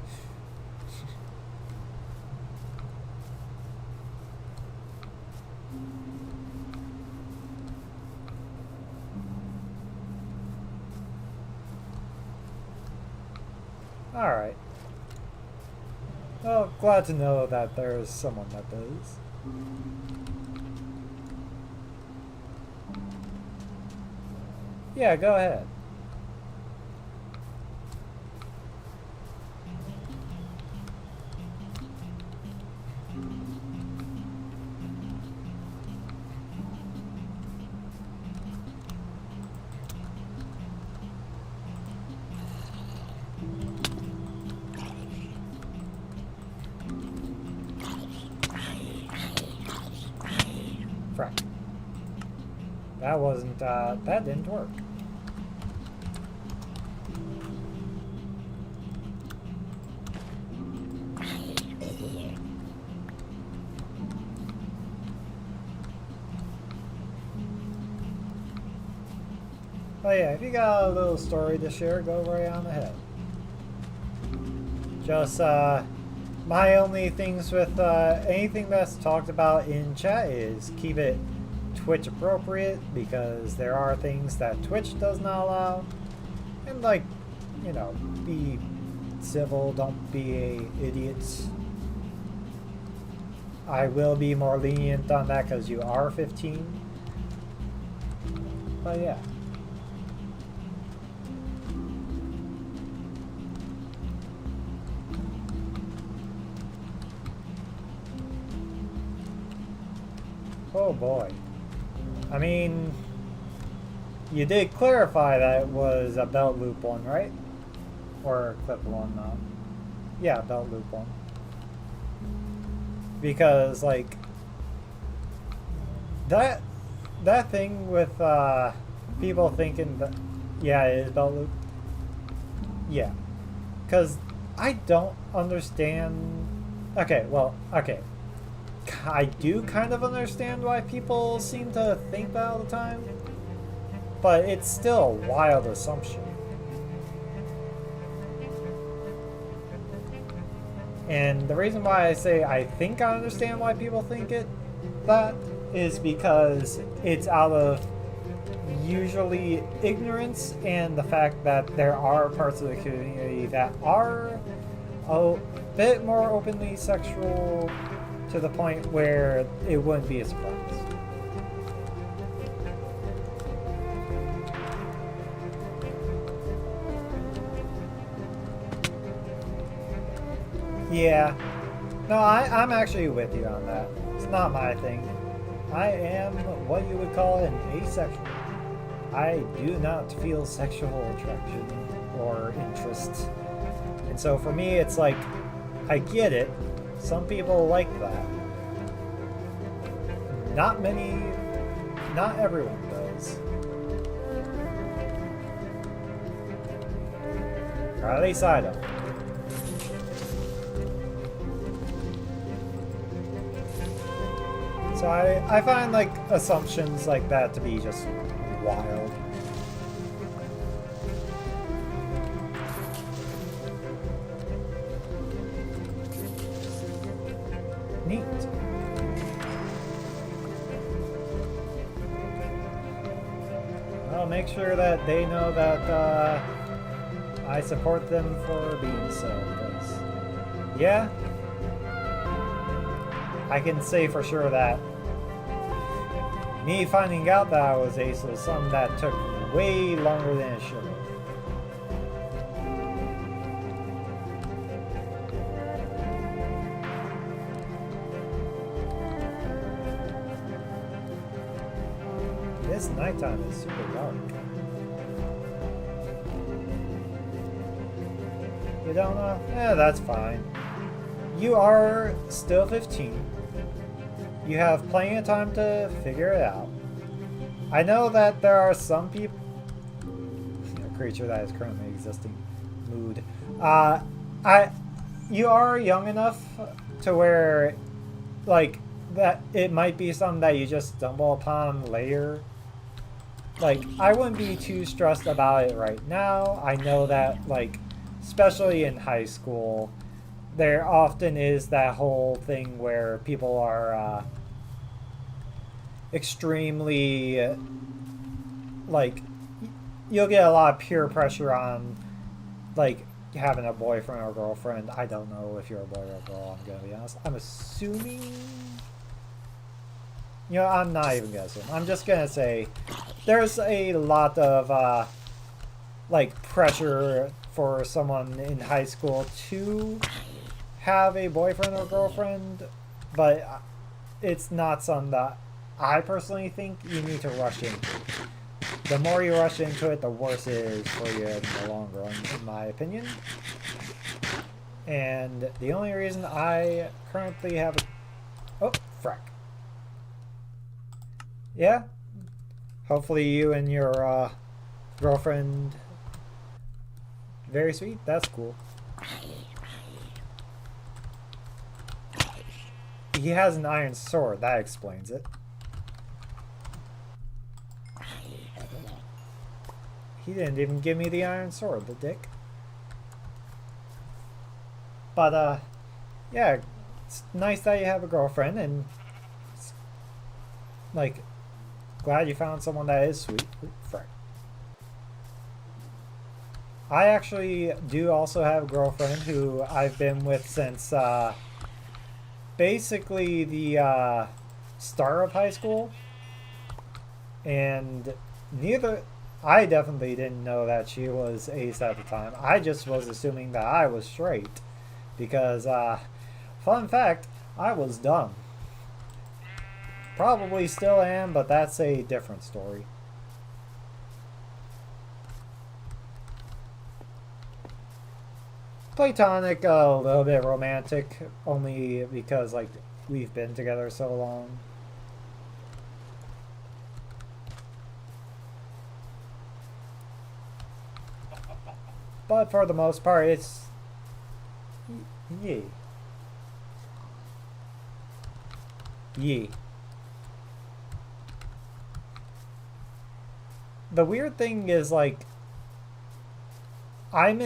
Alright. Well, glad to know that there's someone that does. Yeah, go ahead. Frack. That wasn't, that didn't work. But yeah, if you got a little story to share, go right on ahead. Just, my only things with anything that's talked about in chat is keep it Twitch appropriate, because there are things that Twitch does not allow. And like, you know, be civil, don't be a idiot. I will be more lenient on that because you are 15. But yeah. Oh boy. I mean, you did clarify that it was a belt loop one, right? Or clip one, yeah, belt loop one. Because, like, that thing with people thinking that, yeah, it is belt loop. Yeah. Because I don't understand. Okay, well, okay. I do kind of understand why people seem to think that all the time, but it's still a wild assumption. And the reason why I say I think I understand why people think that is because it's out of usually ignorance and the fact that there are parts of the community that are a bit more openly sexual, to the point where it wouldn't be a surprise. Yeah. No, I'm actually with you on that. It's not my thing. I am what you would call an asexual. I do not feel sexual attraction or interest. And so for me, it's like, I get it. Some people like that. Not everyone does. Or at least I don't. So I find like assumptions like that to be just wild. Neat. Well, make sure that they know that I support them for being so, because, yeah, I can say for sure that me finding out that I was ace was something that took way longer than it should have. This nighttime is super dark. You don't know? Yeah, that's fine. You are still 15. You have plenty of time to figure it out. I know that there are some people... A creature that is currently existing. Mood. You are young enough to where, like, that it might be something that you just stumble upon later. Like, I wouldn't be too stressed about it right now. I know that, like, especially in high school, there often is that whole thing where people are extremely, like, you'll get a lot of peer pressure on, like, having a boyfriend or girlfriend. I don't know if you're a boy or a girl, I'm gonna be honest. I'm assuming... You know, I'm not even gonna assume. I'm just gonna say there's a lot of, like, pressure for someone in high school to have a boyfriend or girlfriend, but it's not something that I personally think you need to rush into. The more you rush into it, the worse it is for you in the long run, in my opinion. And the only reason I currently have a... Oh, frack. Yeah? Hopefully you and your girlfriend... Very sweet? That's cool. He has an iron sword, that explains it. He didn't even give me the iron sword, the dick. But, Yeah, it's nice that you have a girlfriend, and it's, like, glad you found someone that is sweet. Oop, frick. I actually do also have a girlfriend who I've been with since basically the start of high school, and neither I definitely didn't know that she was ace at the time. I just was assuming that I was straight because fun fact, I was dumb. Probably still am, but that's a different story. Platonic, a little bit romantic, only because like we've been together so long. But for the most part, it's yeah, yeah. The weird thing is like I'm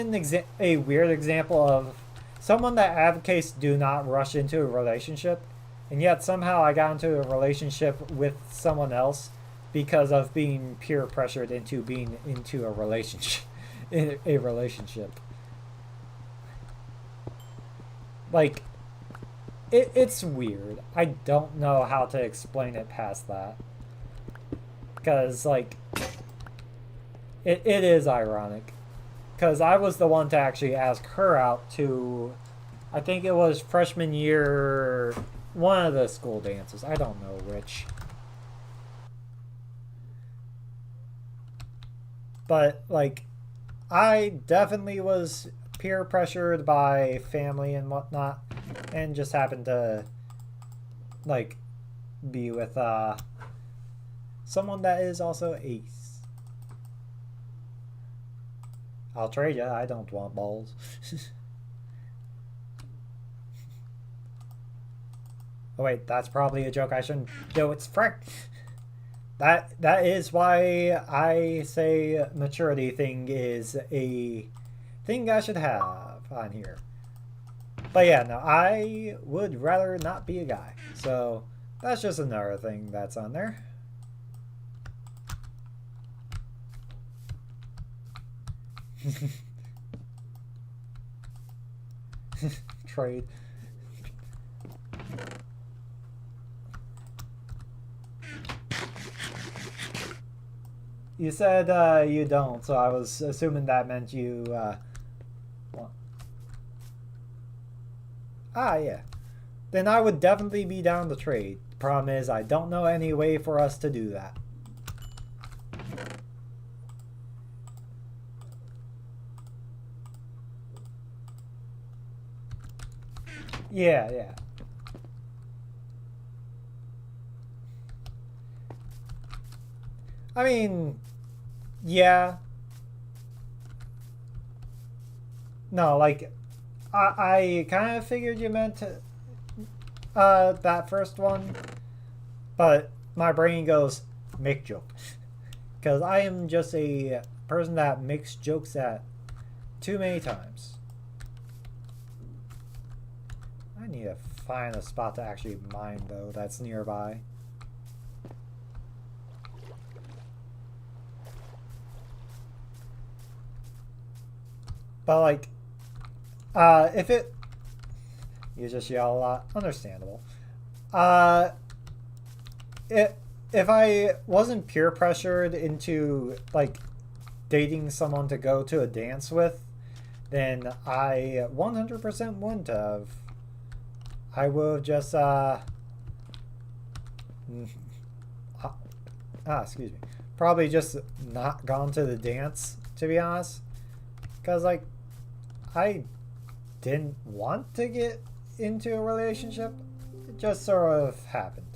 a weird example of someone that advocates do not rush into a relationship, and yet somehow I got into a relationship with someone else because of being peer pressured into being into a relationship. In a relationship, like it's weird. I don't know how to explain it past that, because like it is ironic because I was the one to actually ask her out to, I think it was freshman year, one of the school dances. I don't know which. But, like, I definitely was peer pressured by family and whatnot, and just happened to, like, be with someone that is also ace. I'll trade you. I don't want balls. Oh wait, that's probably a joke I shouldn't do. It's frick. That is why I say maturity thing is a thing I should have on here. But yeah, no, I would rather not be a guy. So that's just another thing that's on there. Trade. You said you don't, so I was assuming that meant you want. Ah, yeah. Then I would definitely be down to trade. The problem is I don't know any way for us to do that. Yeah, yeah. I mean, yeah. No, like, I kind of figured you meant that first one, but my brain goes, make joke. Because I am just a person that makes jokes at too many times. I need to find a spot to actually mine, though, that's nearby. But, like, if it... You just yell a lot. Understandable. Uh, if I wasn't peer pressured into, like, dating someone to go to a dance with, then I 100% wouldn't have. I would have just, excuse me. Probably just not gone to the dance, to be honest. Because, like, I didn't want to get into a relationship. It just sort of happened.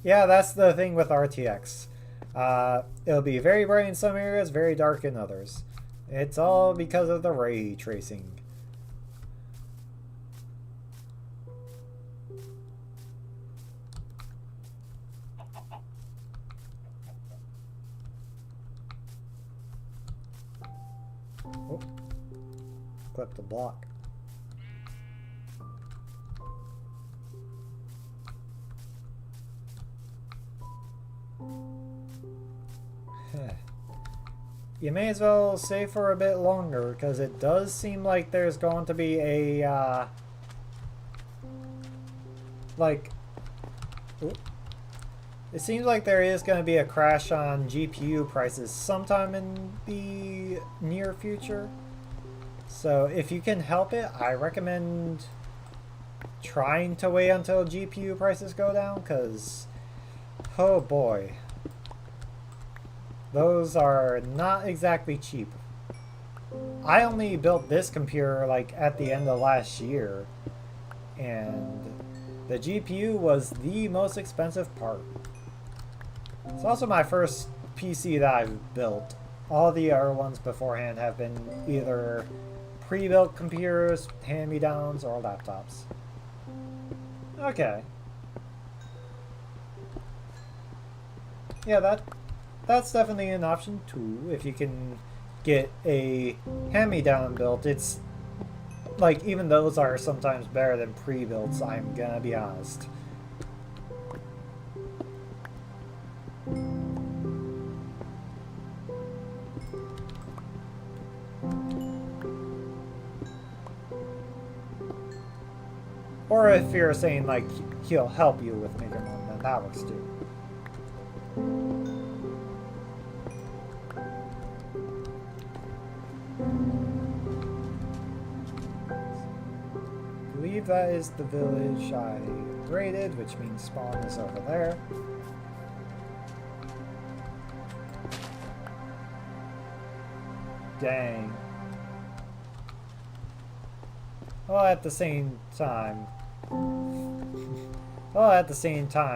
Yeah, that's the thing with RTX. It'll be very bright in some areas, very dark in others. It's all because of the ray tracing. Oh, clip the block. you may as well stay for a bit longer, because it does seem like there's going to be a, it seems like there is going to be a crash on GPU prices sometime in the near future. So if you can help it, I recommend trying to wait until GPU prices go down, because, oh boy, those are not exactly cheap. I only built this computer like at the end of last year, and the GPU was the most expensive part. It's also my first PC that I've built. All the other ones beforehand have been either pre-built computers, hand-me-downs, or laptops. Okay. Yeah, that's definitely an option too. If you can get a hand-me-down built, it's like, even those are sometimes better than pre-builts, I'm gonna be honest. Or if you're saying, like, he'll help you with making one, then that works too. I believe that is the village I raided, which means spawn is over there. Dang. Well, at the same time,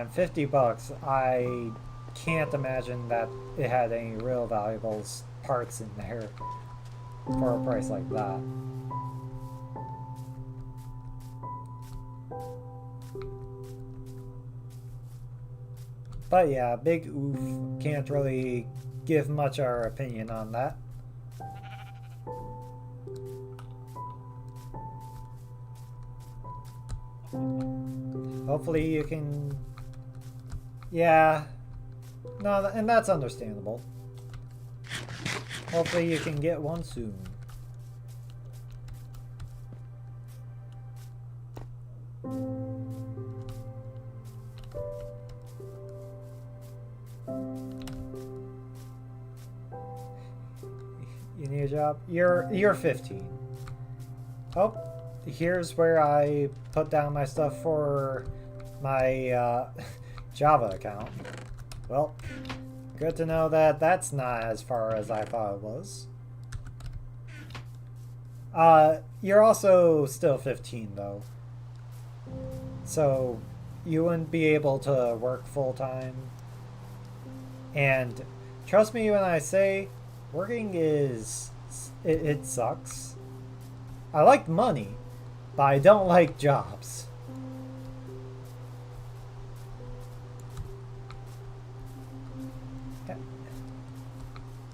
50 bucks, I can't imagine that it had any real valuable parts in there for a price like that. But yeah, big oof, can't really give much our opinion on that. Hopefully you can... Yeah. No, and that's understandable. Hopefully you can get one soon. You need a job? You're 15. Oh. Here's where I put down my stuff for my Java account. Well, good to know that that's not as far as I thought it was. You're also still 15 though. So you wouldn't be able to work full-time. And trust me when I say working is... it sucks. I like money, but I don't like jobs.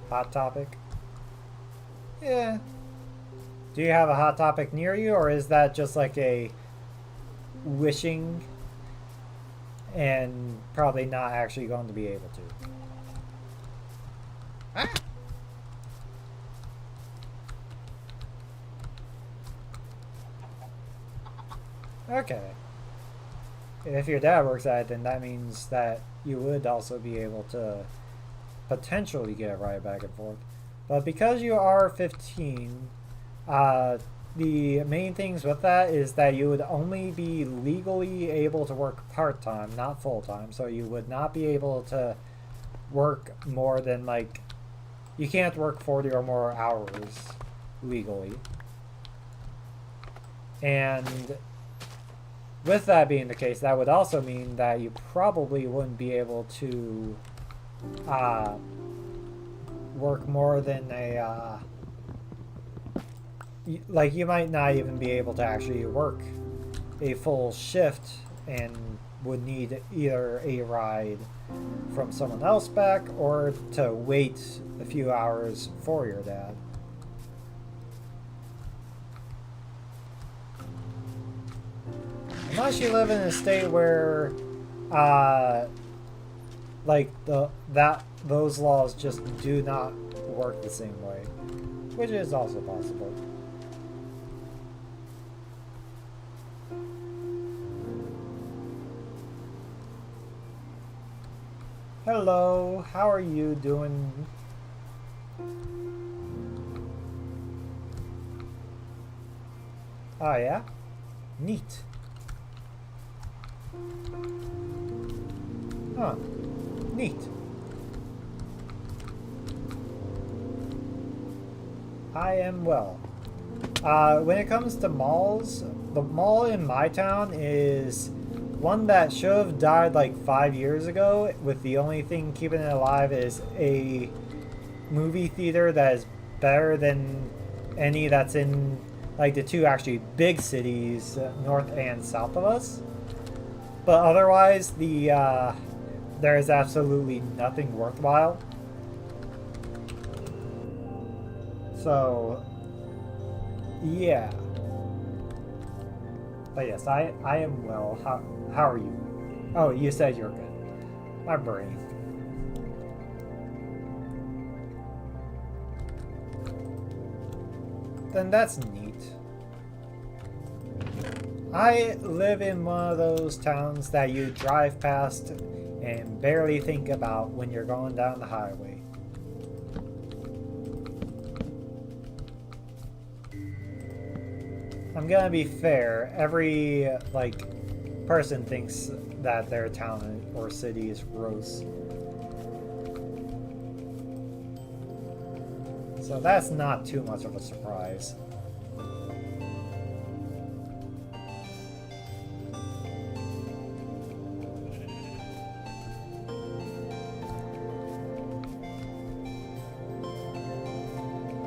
Hot topic? Yeah. Do you have a hot topic near you, or is that just like a wishing and probably not actually going to be able to? Ah! Okay. If your dad works at it, then that means that you would also be able to potentially get a ride back and forth. But because you are 15, the main things with that is that you would only be legally able to work part-time, not full-time. So you would not be able to work more than, like, you can't work 40 or more hours legally. And with that being the case, that would also mean that you probably wouldn't be able to work more than a like, you might not even be able to actually work a full shift and would need either a ride from someone else back or to wait a few hours for your dad. Unless you live in a state where like those laws just do not work the same way, which is also possible. Hello, how are you doing? Oh yeah? Neat. Huh. Neat. I am well. When it comes to malls, the mall in my town is one that should have died like 5 years ago, with the only thing keeping it alive is a movie theater that is better than any that's in like the two actually big cities north and south of us. But otherwise, there is absolutely nothing worthwhile. So, yeah. But yes, I am well. How are you? Oh, you said you're good. My brain. Then that's neat. I live in one of those towns that you drive past and barely think about when you're going down the highway. I'm gonna be fair, every person thinks that their town or city is gross. So that's not too much of a surprise.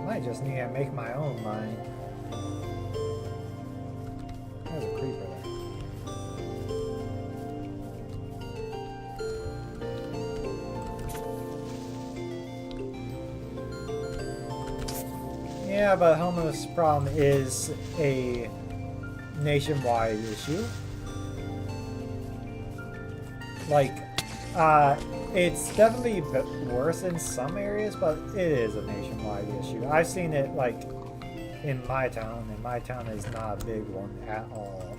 I just need to make my own mind. There's a creeper there. Yeah, but homeless problem is a nationwide issue. It's definitely worse in some areas, but it is a nationwide issue. I've seen it, in my town, and my town is not a big one at all.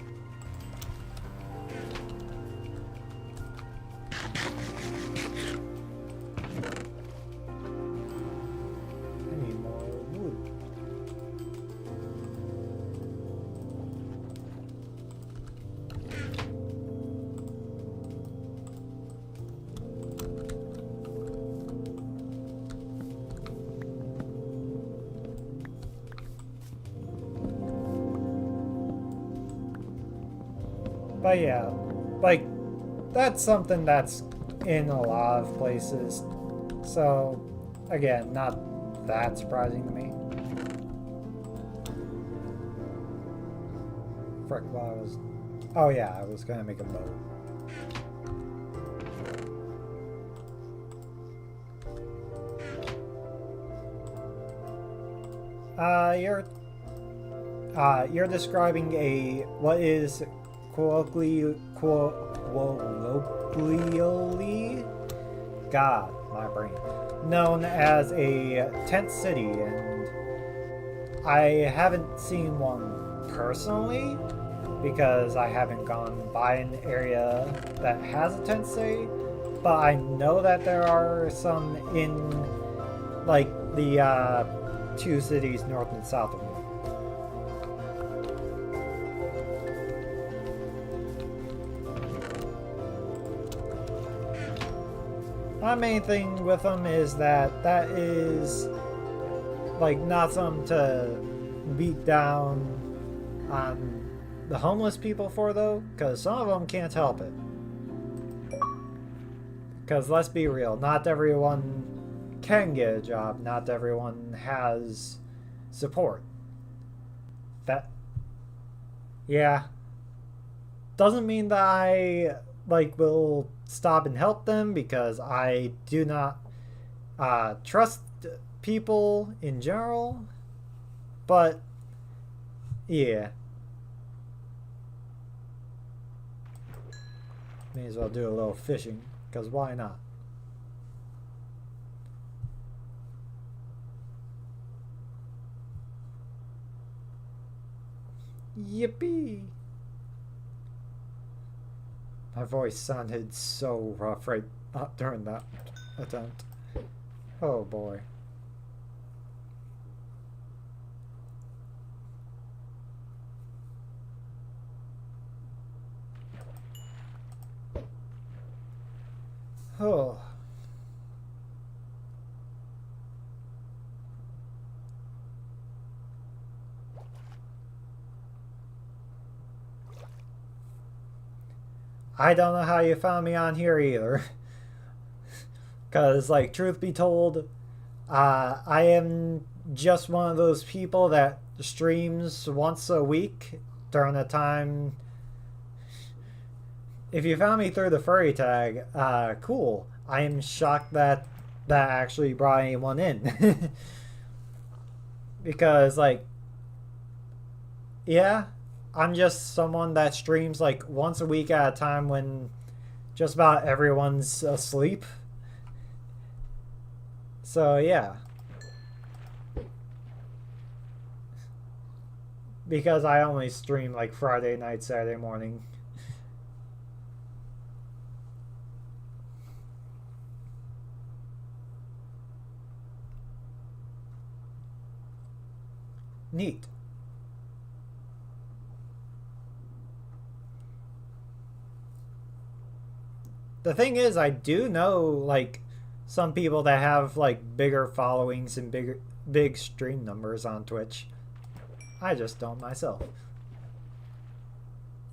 I need more wood. But yeah, that's something that's in a lot of places. So, again, not that surprising to me. Frick, well, I was... Oh yeah, I was gonna make a boat. You're describing what is colloquially, God, my brain, known as a tent city, and I haven't seen one personally because I haven't gone by an area that has a tent city, but I know that there are some in the two cities north and south of me. My main thing with them is that is not something to beat down on the homeless people for, though, because some of them can't help it. Because let's be real, not everyone can get a job, not everyone has support. Yeah, doesn't mean that I will stop and help them, because I do not trust people in general, but yeah, may as well do a little fishing, because why not? Yippee! My voice sounded so rough right during that attempt. Oh boy. Oh. I don't know how you found me on here either. Because, like, truth be told, I am just one of those people that streams once a week during the time. If you found me through the furry tag, cool. I am shocked that that actually brought anyone in. Because, like, yeah, I'm just someone that streams like once a week at a time when just about everyone's asleep. So, yeah. Because I only stream like Friday night, Saturday morning. Neat. The thing is, I do know like some people that have like bigger followings and big stream numbers on Twitch. I just don't myself.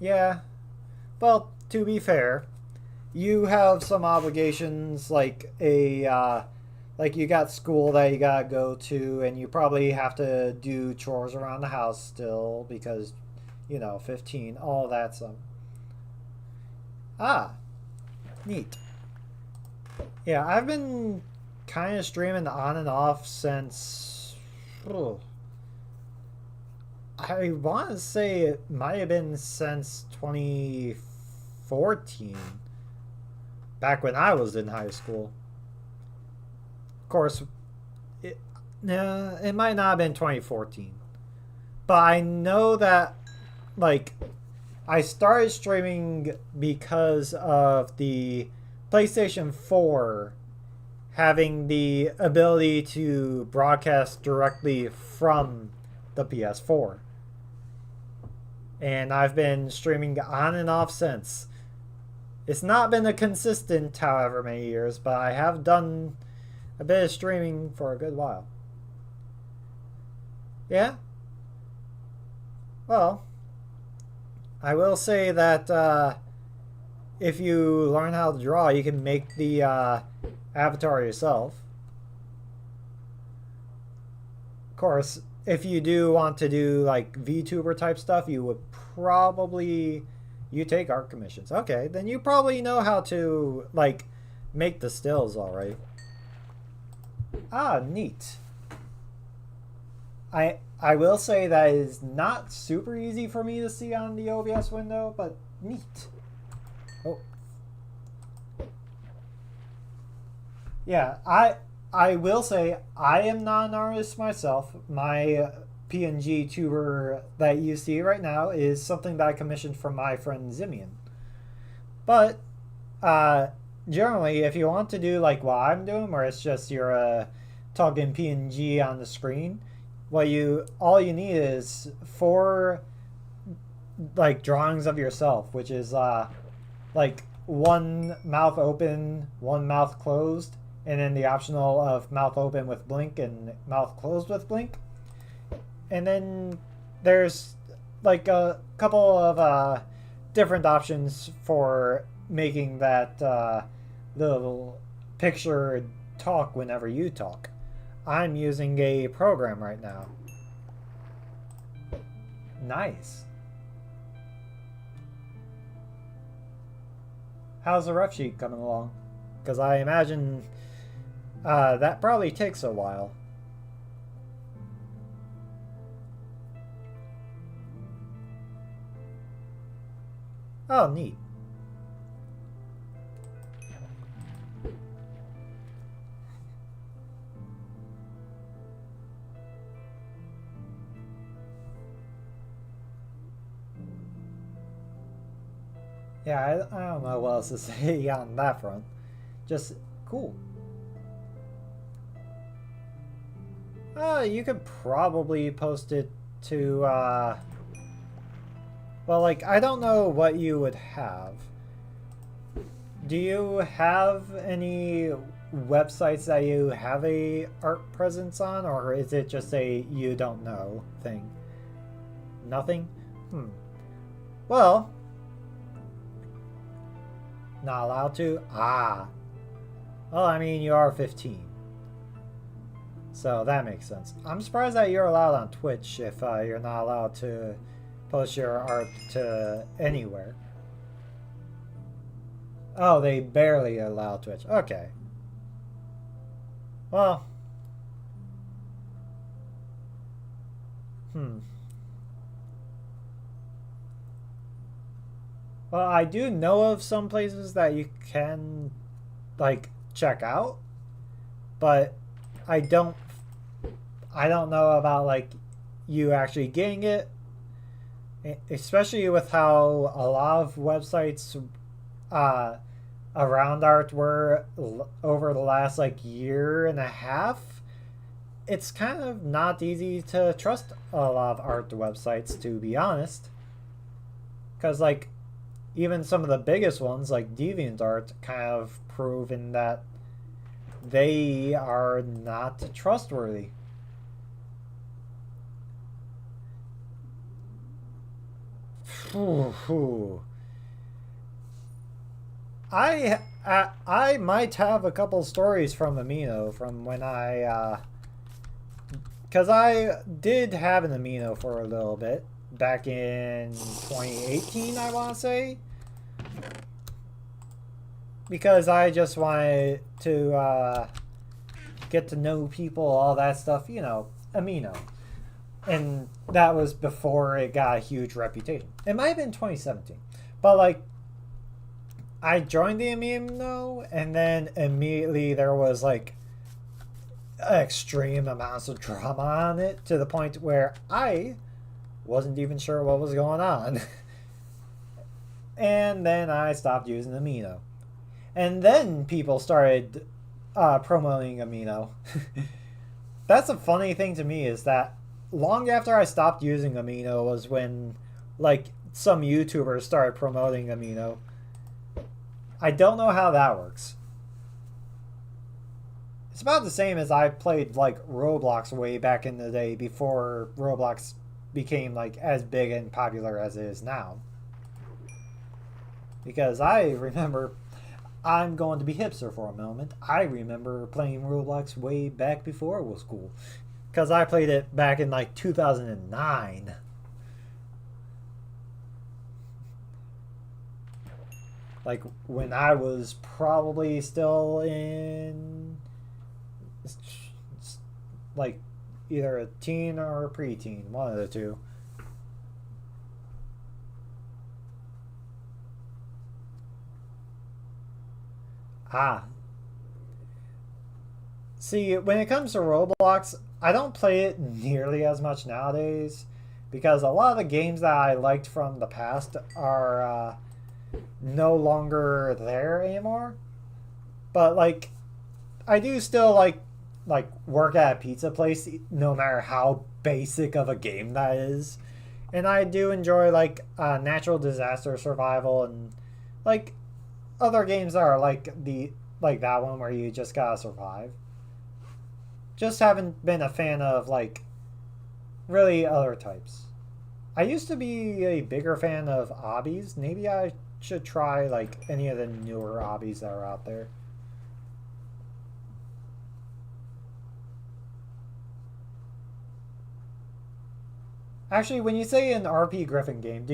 Yeah. Well, to be fair, you have some obligations like like you got school that you gotta go to, and you probably have to do chores around the house still because, 15, all that stuff. Ah, neat. Yeah, I've been kind of streaming on and off since. Oh, I want to say it might have been since 2014, back when I was in high school. Of course, it, it might not have been 2014, but I know that like I started streaming because of the PlayStation 4 having the ability to broadcast directly from the PS4. And I've been streaming on and off since. It's not been a consistent however many years, but I have done a bit of streaming for a good while. Yeah? Well, I will say that if you learn how to draw, you can make the avatar yourself. Of course, if you do want to do like VTuber type stuff, you would probably you take art commissions. Okay, then you probably know how to like make the stills, all right. Ah, neat. I will say that is not super easy for me to see on the OBS window, but neat. Oh. Yeah, I will say I am not an artist myself. My PNG tuber that you see right now is something that I commissioned from my friend Zimian. But generally, if you want to do like what I'm doing, where it's just you're talking PNG on the screen, all you need is 4 like drawings of yourself, which is like one mouth open, one mouth closed, and then the optional of mouth open with blink and mouth closed with blink. And then there's like a couple of different options for making that little picture talk whenever you talk. I'm using a program right now. Nice. How's the rough sheet coming along? Because I imagine that probably takes a while. Oh, neat. Yeah, I don't know what else to say on that front. Just cool. You could probably post it to, well, like, I don't know what you would have. Do you have any websites that you have a art presence on, or is it just a you don't know thing? Nothing? Well, not allowed to? Ah. Well, I mean, you are 15. So that makes sense. I'm surprised that you're allowed on Twitch if you're not allowed to post your art to anywhere. Oh, they barely allow Twitch. Okay. Well. Well, I do know of some places that you can, like, check out, but I don't know about, like, you actually getting it, especially with how a lot of websites around art were over the last, like, year and a half. It's kind of not easy to trust a lot of art websites, to be honest, because, like, even some of the biggest ones, like DeviantArt, kind of proven that they are not trustworthy. I might have a couple stories from Amino from when because I did have an Amino for a little bit back in 2018, I want to say, because I just wanted to get to know people, all that stuff, you know, Amino. And that was before it got a huge reputation. It might have been 2017. But, like, I joined the Amino, and then immediately there was, like, extreme amounts of drama on it, to the point where I wasn't even sure what was going on. And then I stopped using Amino. And then people started promoting Amino. That's a funny thing to me, is that long after I stopped using Amino was when, like, some YouTubers started promoting Amino. I don't know how that works. It's about the same as I played, like, Roblox way back in the day, before Roblox became, like, as big and popular as it is now. Because I remember, I'm going to be hipster for a moment, I remember playing Roblox way back before it was cool. Because I played it back in, like, 2009. Like, when I was probably still in, like, either a teen or a preteen, one of the two. See, when it comes to Roblox, I don't play it nearly as much nowadays, because a lot of the games that I liked from the past are no longer there anymore. But, like, I do still like work at a pizza place, no matter how basic of a game that is. And I do enjoy, like, natural disaster survival, and, like, other games that are like that one where you just gotta survive. Just haven't been a fan of, like, really other types. I used to be a bigger fan of obbies. Maybe I should try, like, any of the newer obbies that are out there. Actually, when you say an RP Griffin game,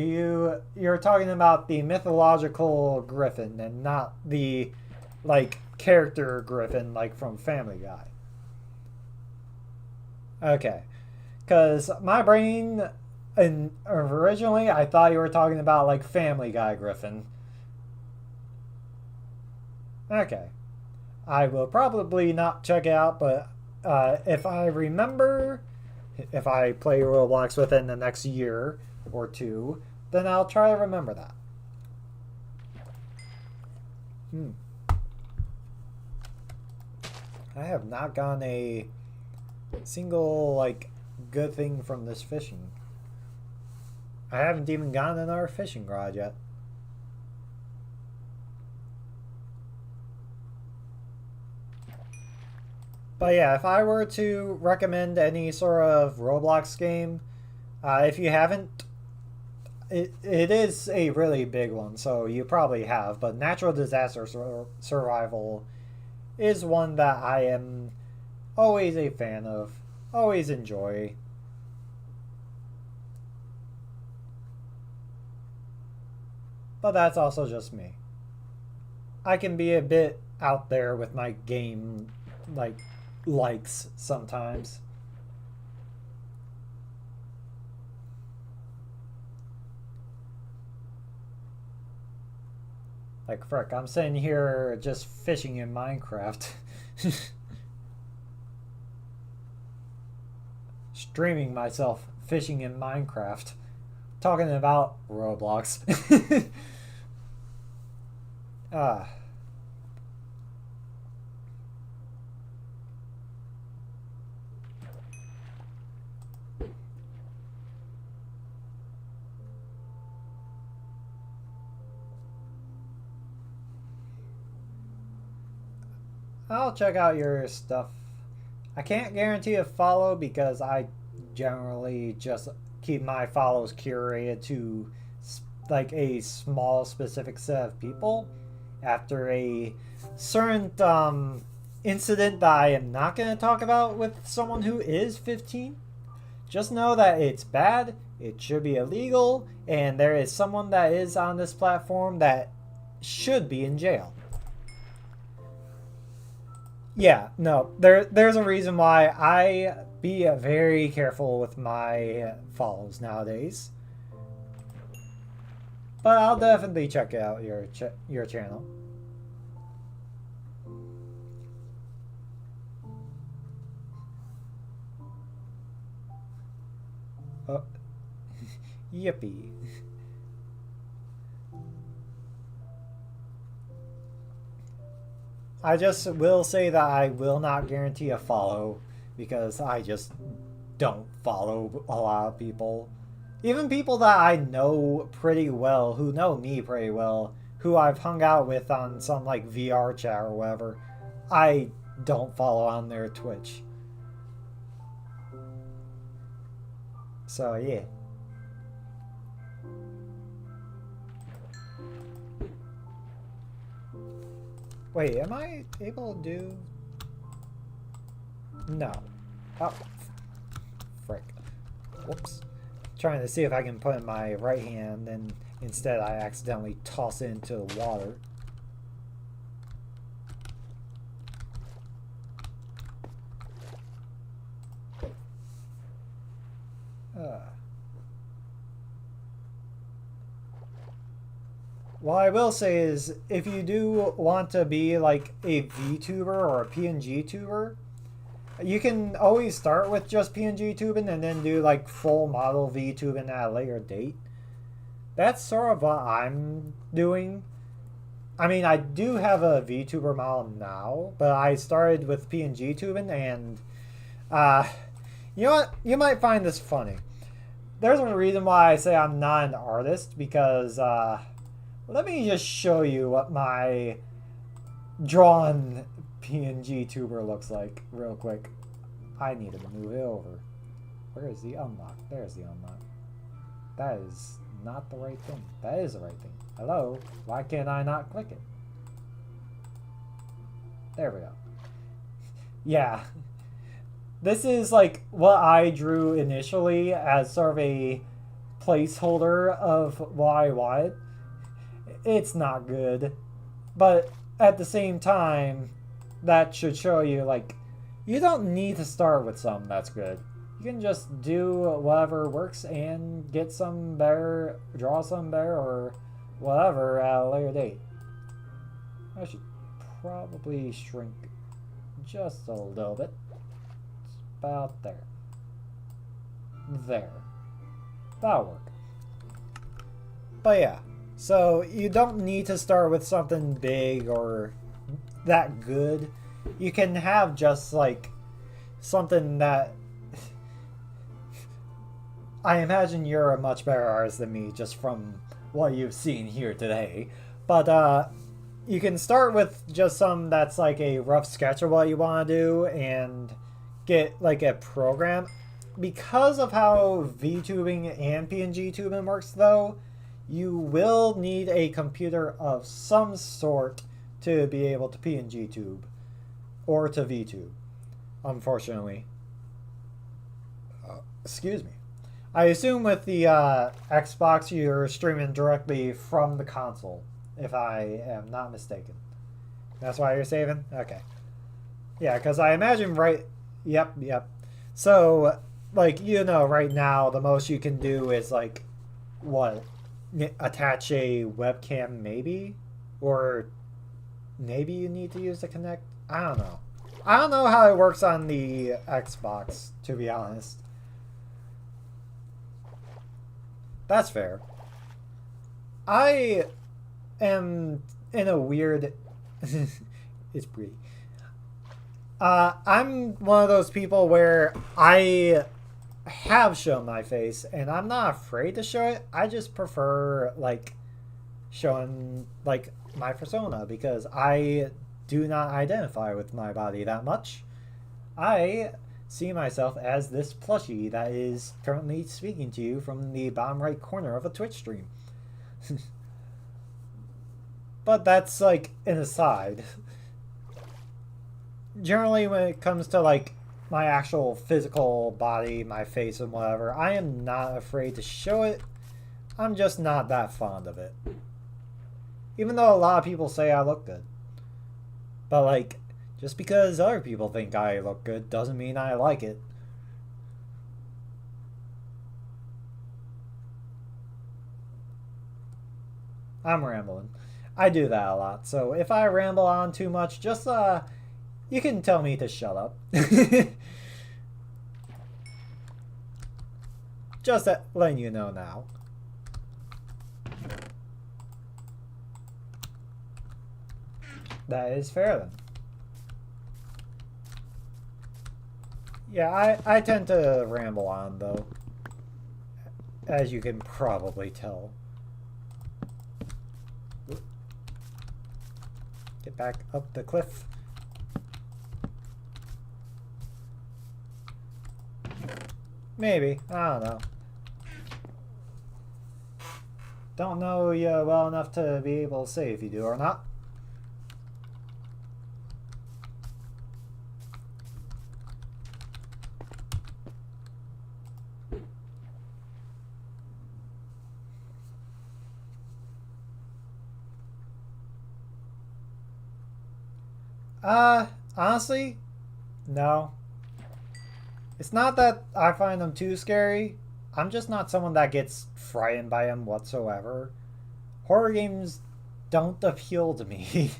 you're talking about the mythological Griffin and not the, like, character Griffin, like, from Family Guy? Okay. Because my brain, and originally I thought you were talking about, like, Family Guy Griffin. Okay. I will probably not check it out, but if I remember, if I play Roblox within the next year or two, then I'll try to remember that. Hmm. I have not gotten a single, like, good thing from this fishing. I haven't even gotten another fishing rod yet. But yeah, if I were to recommend any sort of Roblox game, if you haven't, it is a really big one, so you probably have. But Natural Disaster Survival is one that I am always a fan of, always enjoy. But that's also just me. I can be a bit out there with my game, like, likes sometimes. Like, frick, I'm sitting here just fishing in Minecraft. Streaming myself fishing in Minecraft. Talking about Roblox. Ah. I'll check out your stuff. I can't guarantee a follow because I generally just keep my follows curated to like a small specific set of people. After a certain incident that I am not going to talk about with someone who is 15, just know that it's bad, it should be illegal, and there is someone that is on this platform that should be in jail. Yeah, no, there's a reason why I be very careful with my follows nowadays. But I'll definitely check out your channel. Oh, yippee. I just will say that I will not guarantee a follow because I just don't follow a lot of people. Even people that I know pretty well, who know me pretty well, who I've hung out with on some like VR chat or whatever, I don't follow on their Twitch. So yeah. Wait, am I able to do... No. Oh. Frick. Whoops. Trying to see if I can put in my right hand, and instead I accidentally toss it into the water. What I will say is, if you do want to be like a VTuber or a PNG tuber, you can always start with just PNG tubing and then do like full model VTubing at a later date. That's sort of what I'm doing. I mean, I do have a VTuber model now, but I started with PNG tubing, and you know what? You might find this funny. There's a reason why I say I'm not an artist, because let me just show you what my drawn PNG tuber looks like real quick. I need to move it over. Where is the unlock? There's the unlock. That is not the right thing. That is the right thing. Hello? Why can't I not click it? There we go. Yeah. This is like what I drew initially as sort of a placeholder of what I wanted. It's not good. But at the same time, that should show you, like, you don't need to start with something that's good. You can just do whatever works and get some better, draw some better, or whatever at a later date. I should probably shrink just a little bit. It's about there. There. That'll work. But yeah, So you don't need to start with something big or that good. You can have just like something that I imagine you're a much better artist than me just from what you've seen here today. But you can start with just some that's like a rough sketch of what you want to do and get like a program. Because of how VTubing and PNG tubing works though, you will need a computer of some sort to be able to PNG tube or to VTube, unfortunately. Excuse me. I assume with the Xbox you're streaming directly from the console, if I am not mistaken. That's why you're saving? Okay. Yeah, because I imagine right... Yep. So, like, you know, right now the most you can do is, like, what? Attach a webcam, maybe? Or maybe you need to use the Kinect? I don't know. I don't know how it works on the Xbox, to be honest. That's fair. I am in a weird... it's pretty. I'm one of those people where I have shown my face, and I'm not afraid to show it. I just prefer, like, showing, like, my persona, because I do not identify with my body that much. I see myself as this plushie that is currently speaking to you from the bottom right corner of a Twitch stream. But that's like an aside. Generally when it comes to like my actual physical body, my face and whatever, I am not afraid to show it. I'm just not that fond of it. Even though a lot of people say I look good. But like, just because other people think I look good doesn't mean I like it. I'm rambling. I do that a lot, so if I ramble on too much, just, you can tell me to shut up. Just letting you know now. That is fair then. Yeah, I tend to ramble on, though. As you can probably tell. Get back up the cliff. Maybe. I don't know. Don't know you well enough to be able to say if you do or not. Honestly, no. It's not that I find them too scary. I'm just not someone that gets frightened by them whatsoever. Horror games don't appeal to me.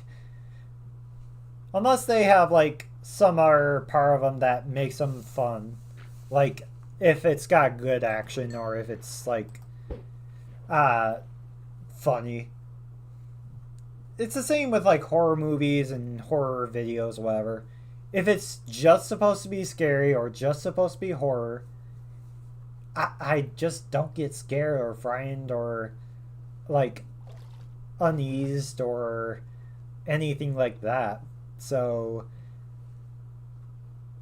Unless they have, like, some other part of them that makes them fun. Like, if it's got good action or if it's, like, funny. It's the same with like horror movies and horror videos, whatever. If it's just supposed to be scary or just supposed to be horror, I just don't get scared or frightened or like uneased or anything like that. So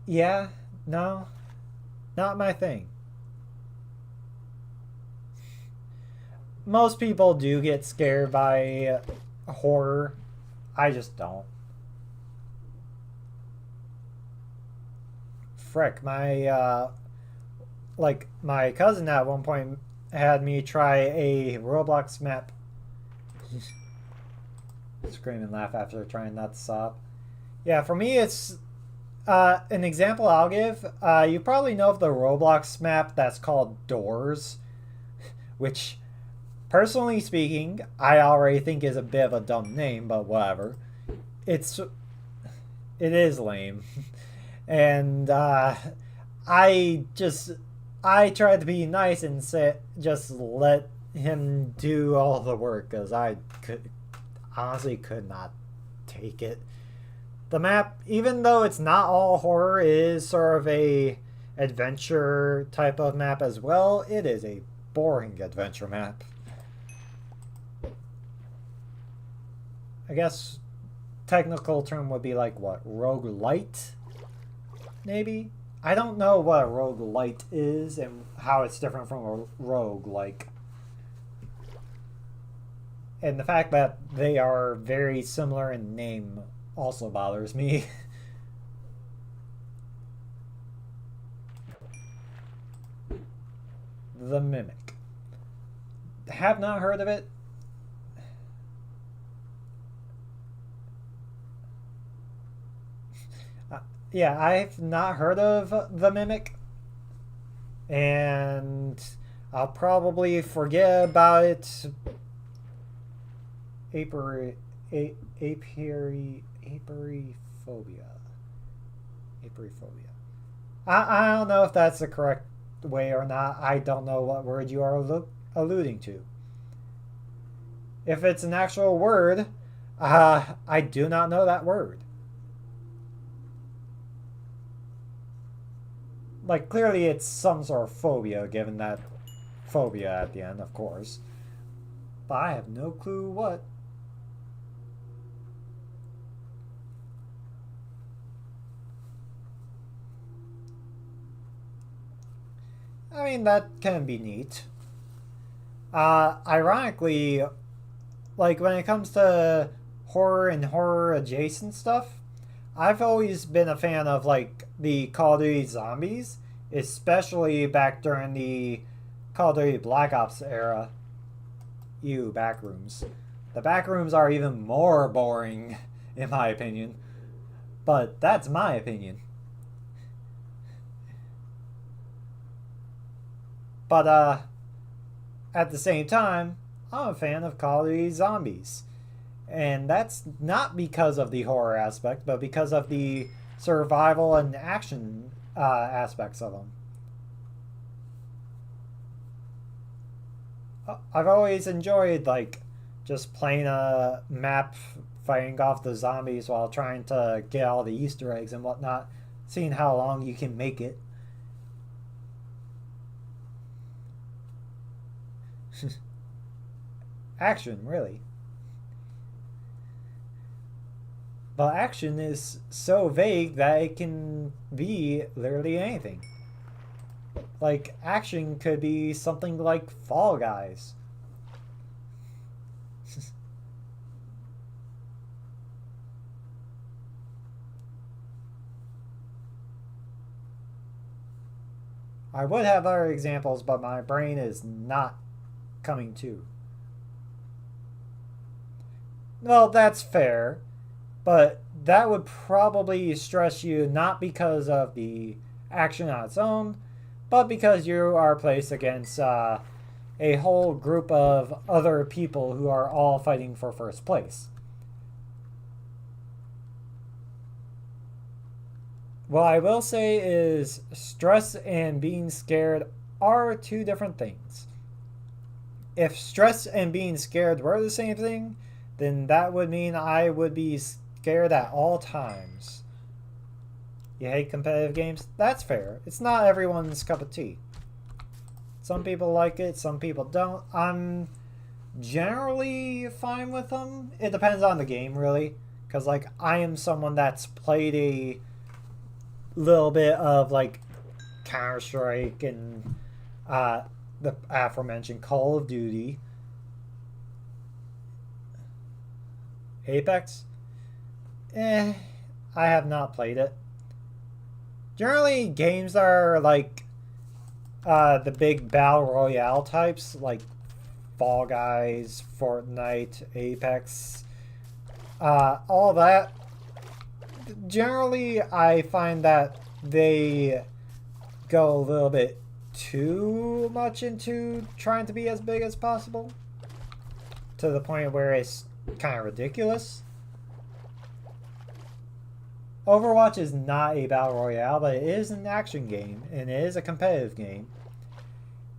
yeah, no, not my thing. Most people do get scared by horror. I just don't. Frick, my like my cousin at one point had me try a Roblox map. Scream and laugh after trying not to stop. Yeah, for me it's an example I'll give. You probably know of the Roblox map that's called Doors, which personally speaking, I already think is a bit of a dumb name, but whatever. It is lame. And I tried to be nice and just let him do all the work because I honestly could not take it. The map, even though it's not all horror, is sort of a adventure type of map as well. It is a boring adventure map. I guess technical term would be like what, roguelite? Maybe? I don't know what a roguelite is and how it's different from a roguelike. And the fact that they are very similar in name also bothers me. The Mimic. Have not heard of it. Yeah, I've not heard of The Mimic. And I'll probably forget about it. Apiariophobia. Apiariophobia. I don't know if that's the correct way or not. I don't know what word you are alluding to. If it's an actual word, I do not know that word. Like, clearly it's some sort of phobia, given that phobia at the end, of course. But I have no clue what. I mean, that can be neat. Ironically, like, when it comes to horror and horror adjacent stuff, I've always been a fan of, like, the Call of Duty Zombies, especially back during the Call of Duty Black Ops era. Ew, backrooms. The backrooms are even more boring, in my opinion. But that's my opinion. But, at the same time, I'm a fan of Call of Duty Zombies. And that's not because of the horror aspect, but because of the survival and action aspects of them. I've always enjoyed, like, just playing a map, fighting off the zombies while trying to get all the Easter eggs and whatnot, seeing how long you can make it. Action, really. But action is so vague that it can be literally anything. Like, action could be something like Fall Guys. I would have other examples, but my brain is not coming to. Well, that's fair. But that would probably stress you not because of the action on its own, but because you are placed against a whole group of other people who are all fighting for first place. What I will say is stress and being scared are two different things. If stress and being scared were the same thing, then that would mean I would be scared at all times. You hate competitive games? That's fair. It's not everyone's cup of tea. Some people like it, some people don't. I'm generally fine with them. It depends on the game, really. Because, like, I am someone that's played a little bit of, like, Counter-Strike and the aforementioned Call of Duty. Apex? I have not played it. Generally, games that are like the big battle royale types, like Fall Guys, Fortnite, Apex, all that. Generally, I find that they go a little bit too much into trying to be as big as possible, to the point where it's kind of ridiculous. Overwatch is not a battle royale, but it is an action game, and it is a competitive game.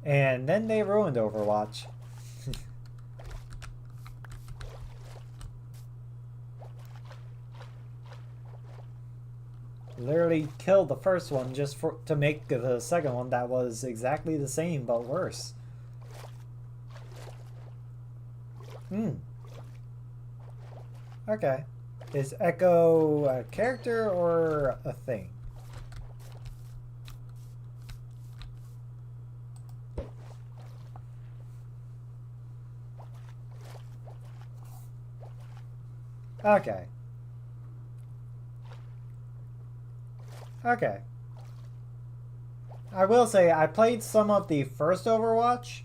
And then they ruined Overwatch. Literally killed the first one just to make the second one that was exactly the same but worse. Okay. Is Echo a character or a thing? Okay. Okay. I will say, I played some of the first Overwatch,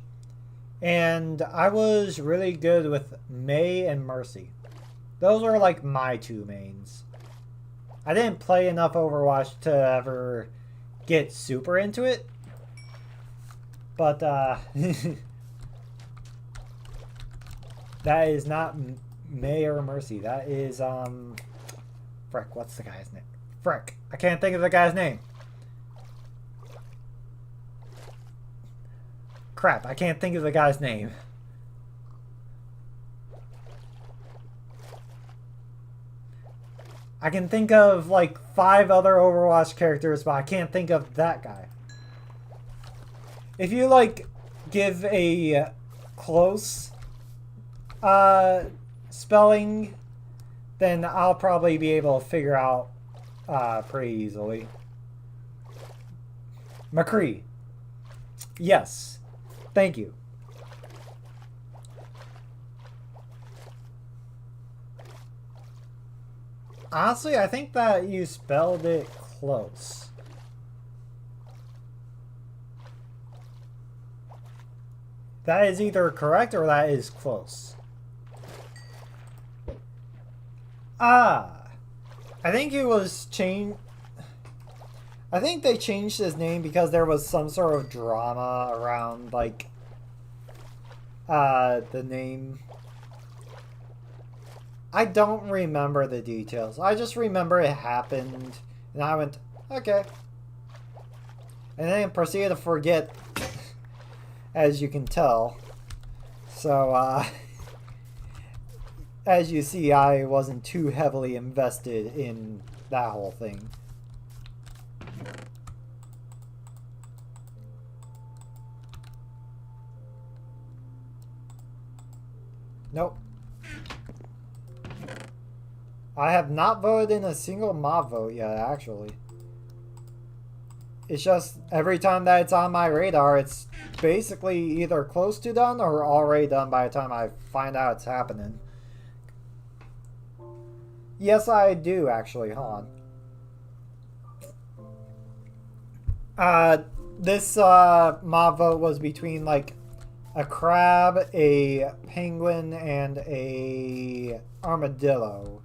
and I was really good with Mei and Mercy. Those were like my two mains. I didn't play enough Overwatch to ever get super into it. But, that is not Mei or Mercy. That is, Frick, what's the guy's name? Frick, I can't think of the guy's name. Crap, I can't think of the guy's name. I can think of like 5 other Overwatch characters, but I can't think of that guy. If you like give a close spelling, then I'll probably be able to figure out pretty easily. McCree. Yes. Thank you. Honestly, I think that you spelled it close. That is either correct or that is close. Ah. I think it was changed. I think they changed his name because there was some sort of drama around, like, the name. I don't remember the details. I just remember it happened, and I went, okay. And then proceeded to forget, as you can tell. So, as you see, I wasn't too heavily invested in that whole thing. Nope. I have not voted in a single mob vote yet, actually. It's just every time that it's on my radar, it's basically either close to done or already done by the time I find out it's happening. Yes, I do, actually. Hold on. This mob vote was between, like, a crab, a penguin, and a armadillo.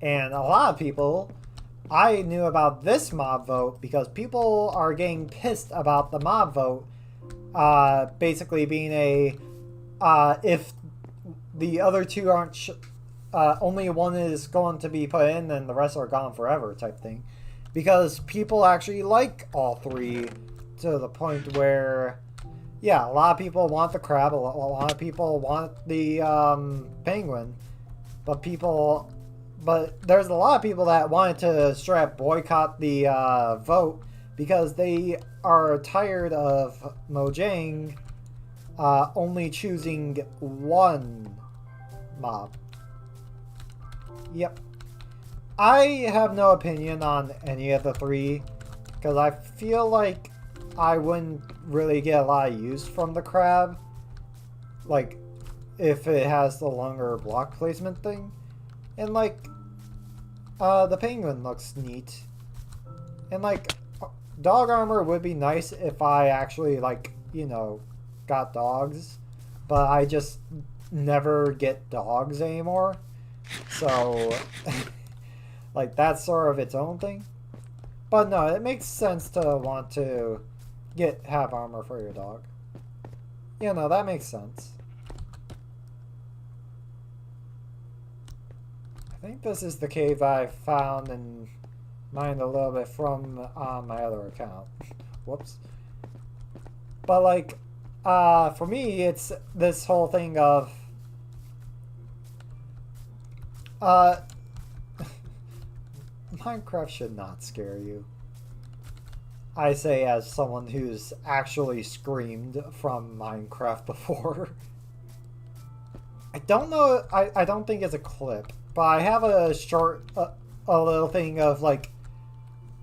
And a lot of people, I knew about this mob vote because people are getting pissed about the mob vote basically being a if the other two aren't only one is going to be put in, then the rest are gone forever type thing. Because people actually like all 3 to the point where, yeah, a lot of people want the crab, a lot of people want the penguin, but there's a lot of people that wanted to straight up boycott the vote because they are tired of Mojang only choosing one mob. Yep. I have no opinion on any of the 3 because I feel like I wouldn't really get a lot of use from the crab, like if it has the longer block placement thing. And like the penguin looks neat, and like dog armor would be nice if I actually, like, you know, got dogs, but I just never get dogs anymore, so like that's sort of its own thing. But no, it makes sense to want to have armor for your dog. You know, that makes sense. I think this is the cave I found and mined a little bit from my other account. Whoops. But like, for me, it's this whole thing of Minecraft should not scare you. I say as someone who's actually screamed from Minecraft before. I don't know, I don't think it's a clip, but I have a short, a little thing of like,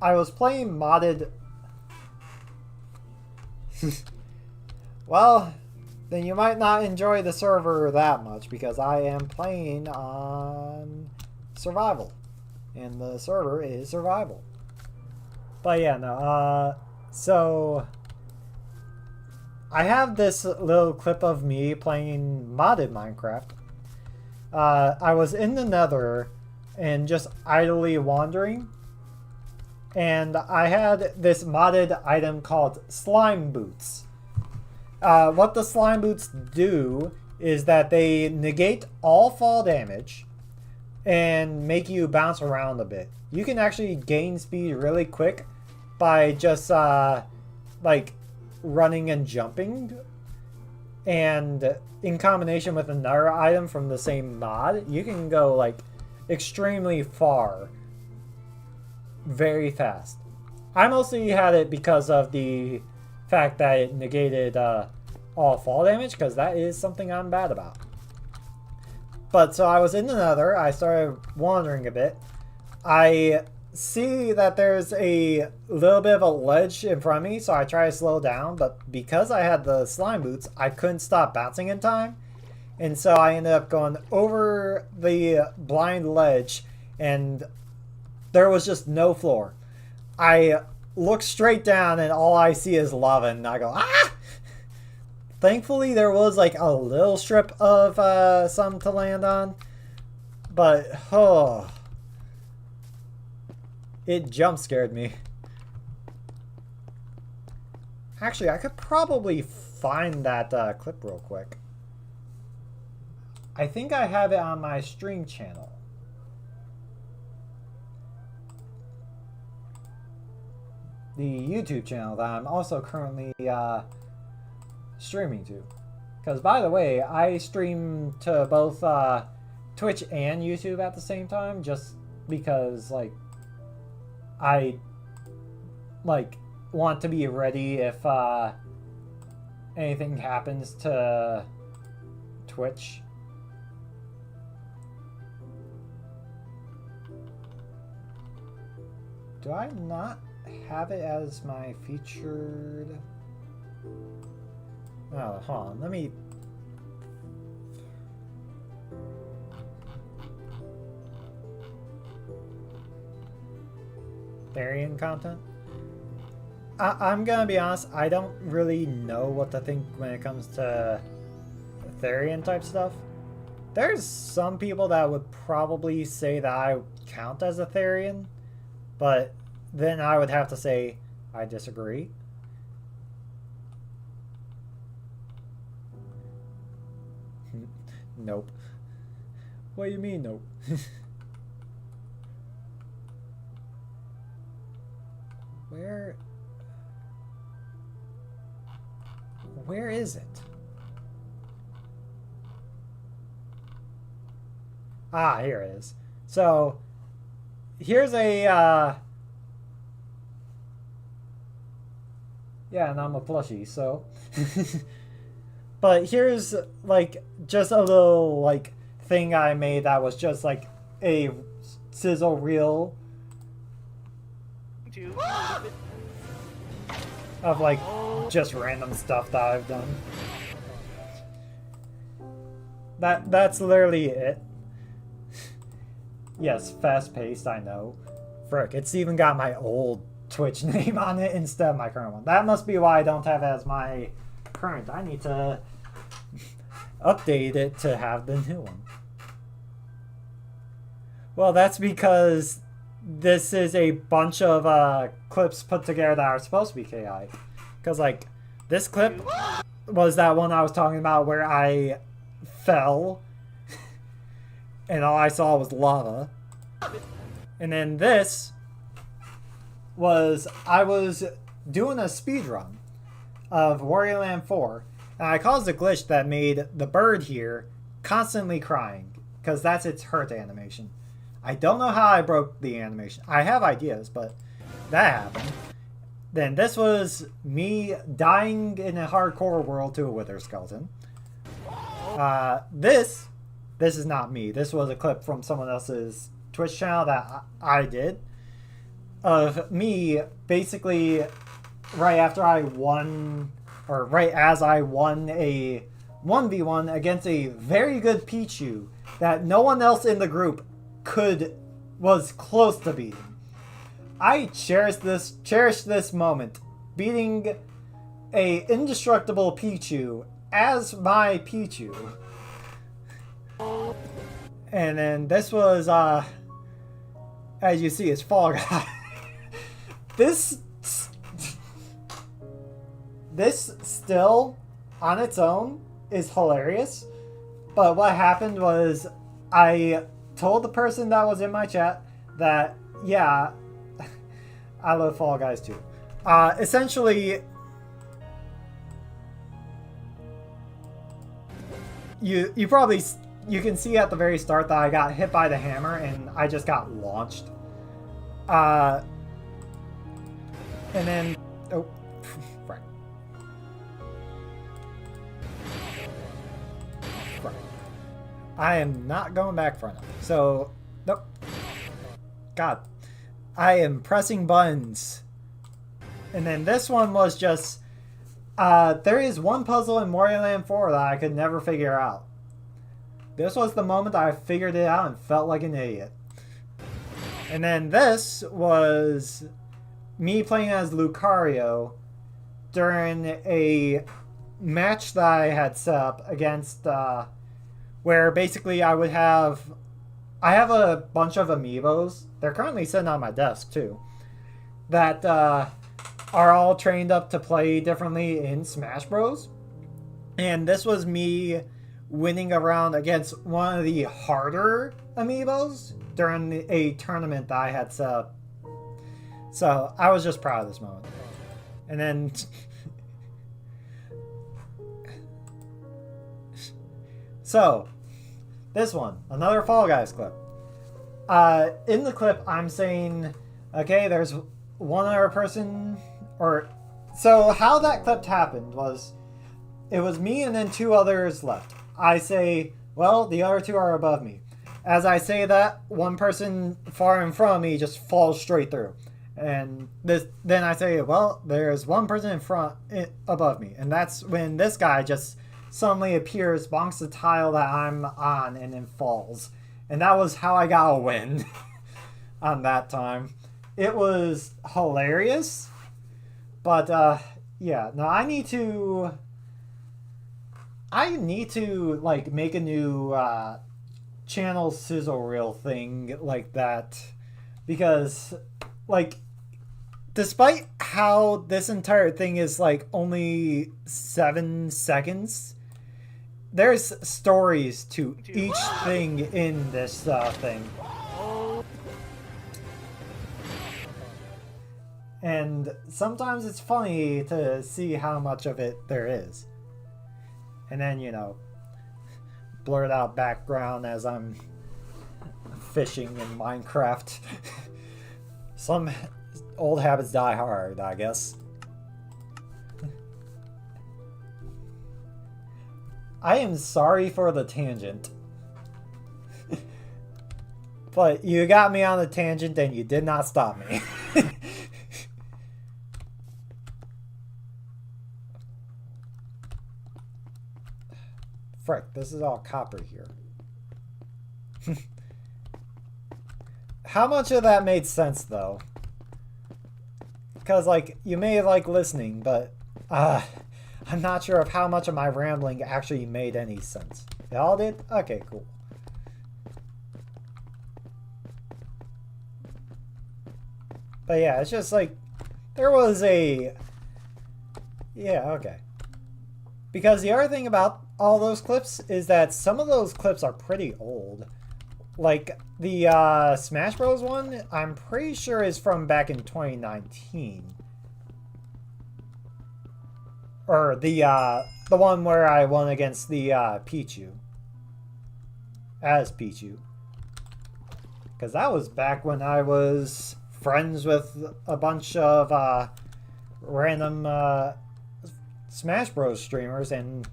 I was playing modded. Well, then you might not enjoy the server that much because I am playing on survival. And the server is survival. But yeah, no, so I have this little clip of me playing modded Minecraft. I was in the Nether and just idly wandering. And I had this modded item called Slime Boots. What the Slime Boots do is that they negate all fall damage and make you bounce around a bit. You can actually gain speed really quick by just like running and jumping, and in combination with another item from the same mod, you can go like extremely far very fast. I mostly had it because of the fact that it negated all fall damage, because that is something I'm bad about. But so I was in the Nether, I started wandering a bit. I see that there's a little bit of a ledge in front of me, so I try to slow down, but because I had the slime boots, I couldn't stop bouncing in time. And so I ended up going over the blind ledge, and there was just no floor. I look straight down, and all I see is lava, and I go, ah! Thankfully, there was like a little strip of something to land on, but oh, it jump scared me. Actually, I could probably find that clip real quick. I think I have it on my stream channel. The YouTube channel that I'm also currently streaming to. Because, by the way, I stream to both Twitch and YouTube at the same time, just because, like, I, like, want to be ready if anything happens to Twitch. Do I not have it as my featured? Oh, hold on. Let me. Therian content? I'm gonna be honest, I don't really know what to think when it comes to Therian type stuff. There's some people that would probably say that I count as a Therian, but then I would have to say I disagree. Nope. What do you mean, nope? Where is it? Ah, here it is. So, here's a, yeah, and I'm a plushie, so. But here's, like, just a little, like, thing I made that was just, like, a sizzle reel of, like, just random stuff that I've done. That's literally it. Yes, fast-paced, I know. Frick, it's even got my old Twitch name on it instead of my current one. That must be why I don't have it as my current. I need to update it to have the new one. Well, that's because this is a bunch of clips put together that are supposed to be KI. Because, like, this clip was that one I was talking about where I fell and all I saw was lava. And then this was, I was doing a speed run of Warrior Land 4, and I caused a glitch that made the bird here constantly crying, because that's its hurt animation. I don't know how I broke the animation. I have ideas, but that happened. Then this was me dying in a hardcore world to a wither skeleton. This is not me. This was a clip from someone else's Twitch channel that I did. Of me basically right after I won, or right as I won a 1v1 against a very good Pichu that no one else in the group was close to beating. I cherish this moment, beating a indestructible Pichu as my Pichu. And then this was as you see, it's Fall Guy. This still on its own is hilarious, but what happened was I told the person that was in my chat that, yeah, I love Fall Guys too. Essentially, you can see at the very start that I got hit by the hammer and I just got launched. And then, oh, right. Right. I am not going back for enough. So, nope. God. I am pressing buttons. And then this one was just, there is one puzzle in Mario Land 4 that I could never figure out. This was the moment I figured it out and felt like an idiot. And then this was me playing as Lucario during a match that I had set up against, where basically I have a bunch of amiibos. They're currently sitting on my desk too, that are all trained up to play differently in Smash Bros. And this was me winning a round against one of the harder amiibos during a tournament that I had set up. So I was just proud of this moment. And then so this one, another Fall Guys clip. In the clip I'm saying, okay, there's one other person, or so how that clip happened was it was me and then two others left. I say, well, the other two are above me. As I say that, one person far in front of me just falls straight through. And then I say, well, there's one person above me. And that's when this guy just suddenly appears, bonks the tile that I'm on, and then falls. And that was how I got a win on that time. It was hilarious. But, yeah. No, I need to, like, make a new channel sizzle reel thing like that. Because, like, despite how this entire thing is, like, only 7 seconds, there's stories to each thing in this thing. And sometimes it's funny to see how much of it there is. And then, you know, blurred out background as I'm fishing in Minecraft. Some old habits die hard, I guess. I am sorry for the tangent. But you got me on the tangent and you did not stop me. Frick, this is all copper here. How much of that made sense, though? Because, like, you may have liked listening, but I'm not sure of how much of my rambling actually made any sense. It all did? Okay, cool. But yeah, it's just like, there was a... Yeah, okay. Because the other thing about all those clips is that some of those clips are pretty old. Like, the Smash Bros. One, I'm pretty sure is from back in 2019. Or the one where I won against the Pichu. As Pichu. Because that was back when I was friends with a bunch of random Smash Bros. Streamers and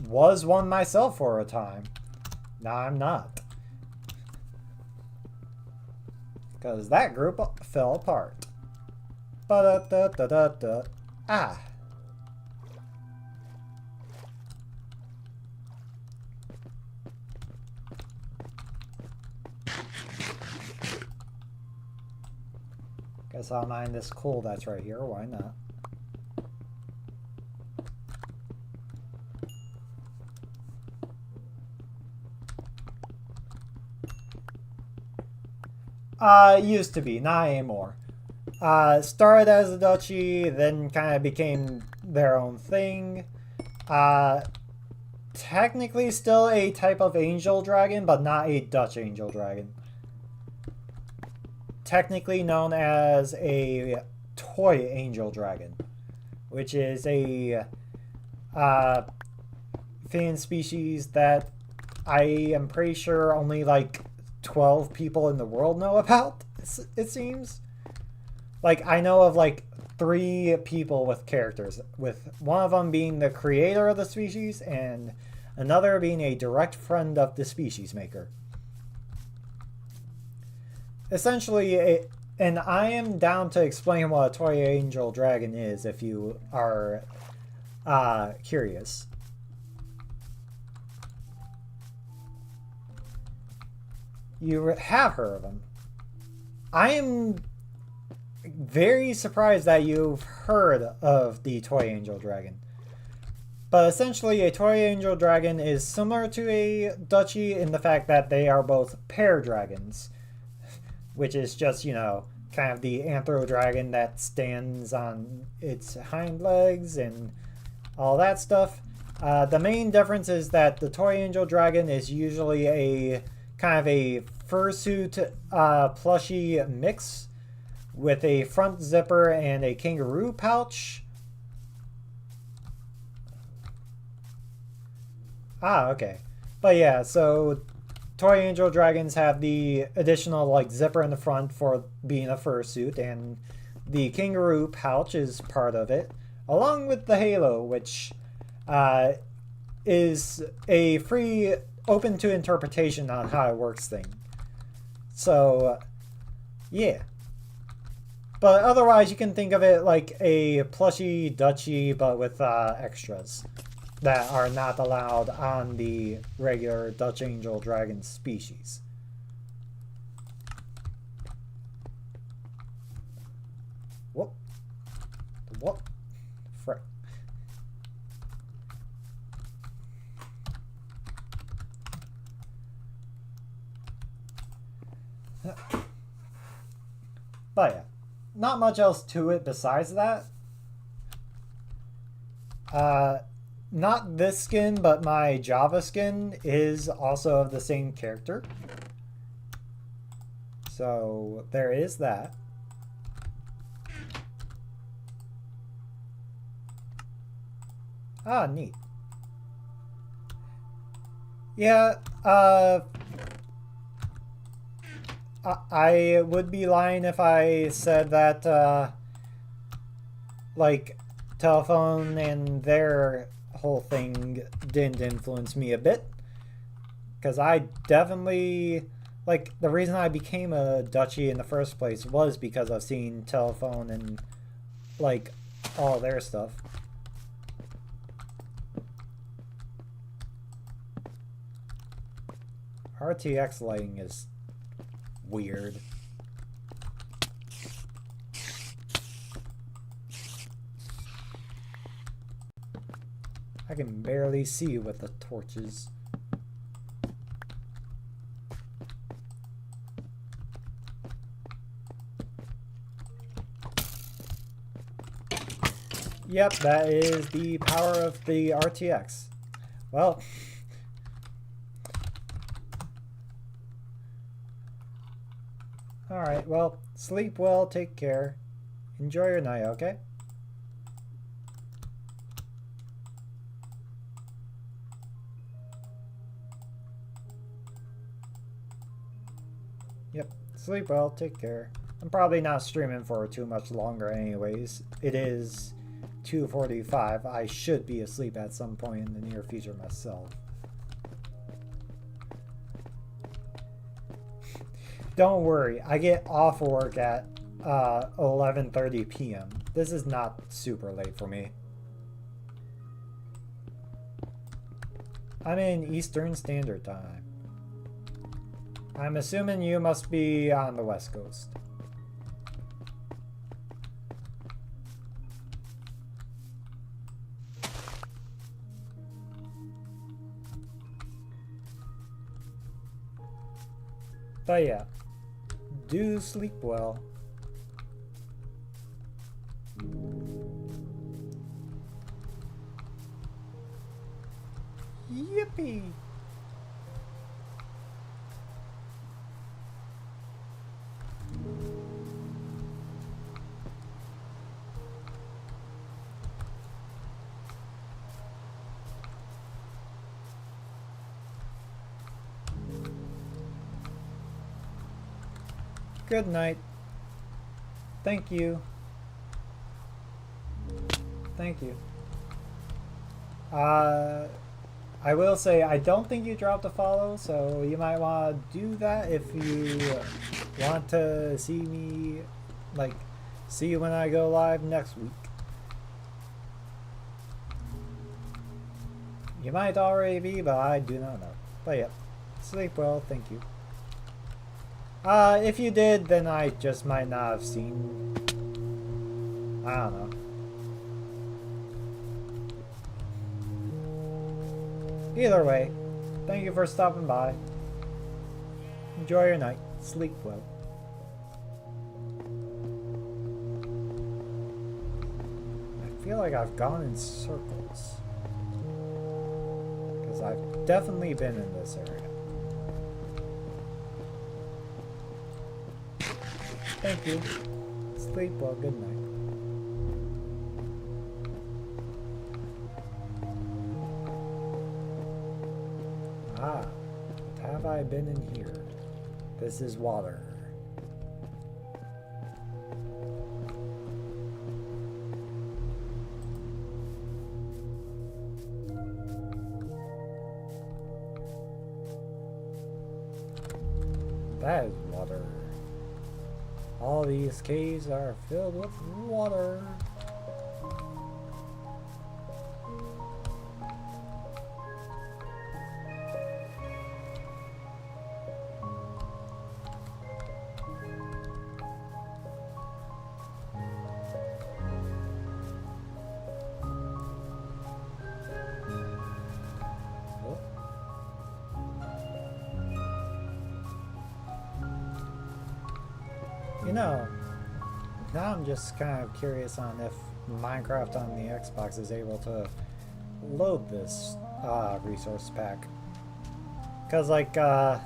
was one myself for a time. Now I'm not. Because that group fell apart. Ba-da-da-da-da-da. Ah. Guess I'll mine this coal that's right here. Why not? Used to be, not anymore. Started as a duchy, then kind of became their own thing. Technically still a type of angel dragon, but not a Dutch angel dragon. Technically known as a toy angel dragon, which is a fan species that I am pretty sure only like 12 people in the world know about, it seems. Like, I know of like 3 people with characters, with one of them being the creator of the species and another being a direct friend of the species maker. Essentially, and I am down to explain what a toy angel dragon is if you are curious. You have heard of them. I am very surprised that you've heard of the toy angel dragon. But essentially, a toy angel dragon is similar to a duchy in the fact that they are both pair dragons. Which is just, you know, kind of the anthro dragon that stands on its hind legs and all that stuff. The main difference is that the toy angel dragon is usually a kind of a fursuit plushy mix with a front zipper and a kangaroo pouch. Ah, okay. But yeah, so toy angel dragons have the additional like zipper in the front for being a fursuit, and the kangaroo pouch is part of it, along with the halo, which is a free, open to interpretation on how it works thing. So, yeah. But otherwise, you can think of it like a plushy duchy, but with extras that are not allowed on the regular Dutch angel dragon species. Whoop. Whoop. Frick. But yeah, not much else to it besides that. Not this skin, but my Java skin is also of the same character. So there is that. Ah, neat. Yeah, I would be lying if I said that, like, telephone and their whole thing didn't influence me a bit. Because I definitely, like, the reason I became a duchy in the first place was because of seeing telephone and, like, all their stuff. RTX lighting is weird. I can barely see with the torches. Yep, that is the power of the RTX. Well, alright, well, sleep well, take care. Enjoy your night, okay? Yep. Sleep well. Take care. I'm probably not streaming for too much longer anyways. It is 2:45. I should be asleep at some point in the near future myself. Don't worry. I get off work at 11:30 p.m. This is not super late for me. I'm in Eastern Standard Time. I'm assuming you must be on the West Coast. But yeah, do sleep well. Yippee! Good night. Thank you. Thank you. I will say I don't think you dropped a follow, so you might want to do that if you want to see me, like, see you when I go live next week. You might already be, but I do not know. But yeah, sleep well, thank you. If you did, then I just might not have seen. I don't know. Either way, thank you for stopping by. Enjoy your night. Sleep well. I feel like I've gone in circles. Because I've definitely been in this area. Thank you. Sleep well. Good night. Ah, what have I been in here? This is water. That is water. All these caves are filled with water. You know, now I'm just kind of curious on if Minecraft on the Xbox is able to load this resource pack. Because, like, the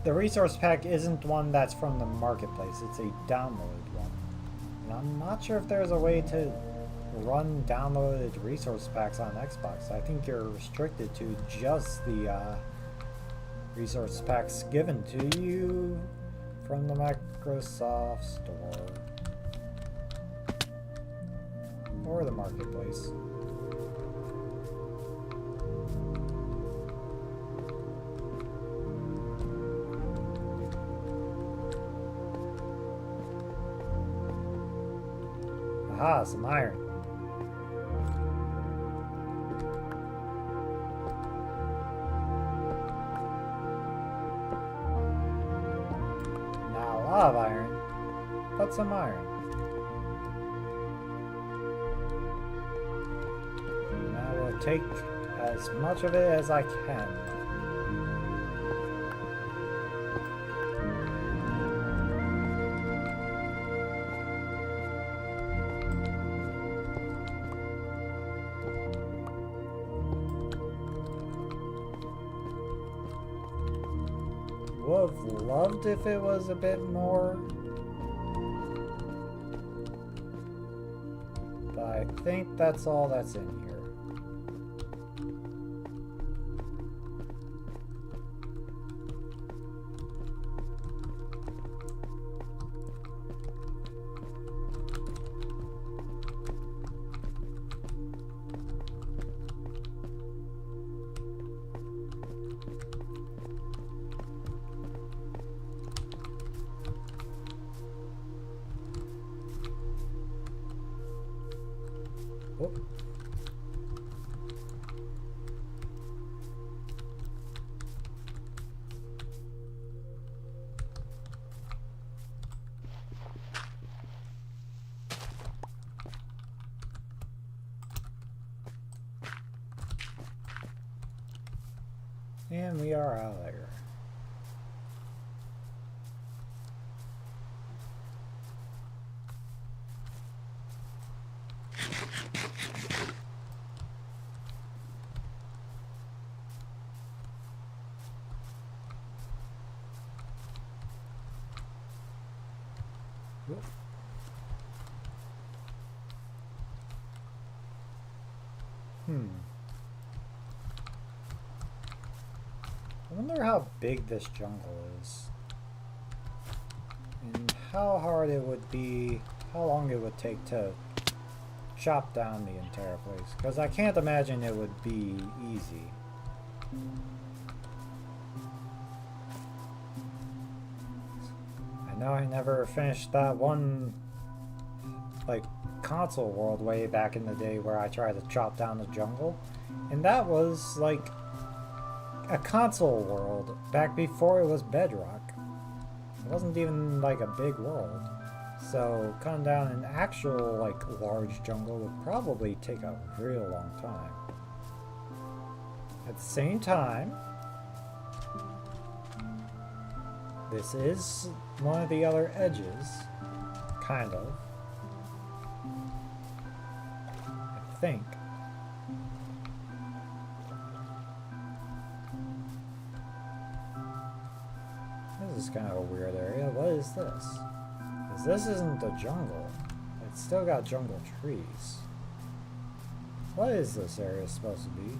resource pack isn't one that's from the marketplace, it's a downloaded one. And I'm not sure if there's a way to run downloaded resource packs on Xbox. I think you're restricted to just the resource packs given to you from the Microsoft Store or the marketplace. Aha, some iron. Of iron, but some iron. And I will take as much of it as I can. Would have loved if it was a bit more, but I think that's all that's in here. Whoop. And we are out of there. Whoop. I wonder how big this jungle is. And how hard it would be, how long it would take to chop down the entire place. Because I can't imagine it would be easy. I know I never finished that one, like, console world way back in the day where I tried to chop down the jungle. And that was, like, a console world back before it was Bedrock. It wasn't even like a big world. So cutting down an actual like large jungle would probably take a real long time. At the same time, this is one of the other edges, kind of. I think. This is kind of a weird area. What is this? Because this isn't the jungle. It's still got jungle trees. What is this area supposed to be?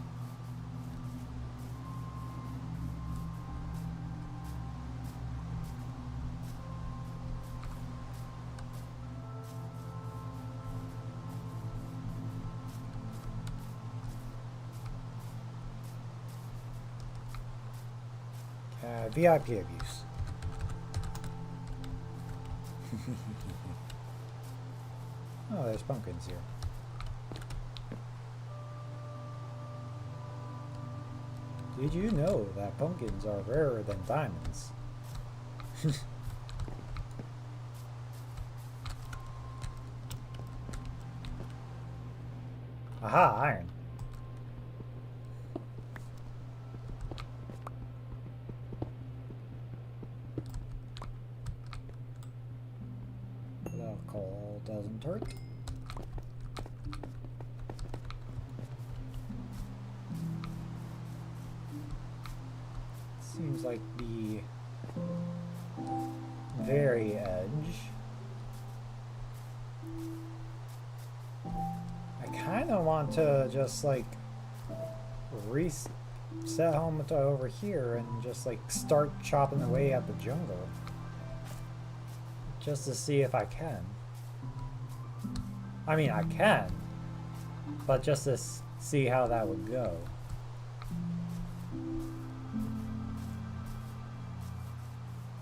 VIP abuse. Oh, there's pumpkins here. Did you know that pumpkins are rarer than diamonds? Aha, iron. Coal doesn't hurt. Seems like the very edge. I kind of want to just like reset home to over here and just like start chopping away at the jungle. Just to see if I can. I mean, I can, but just to see how that would go.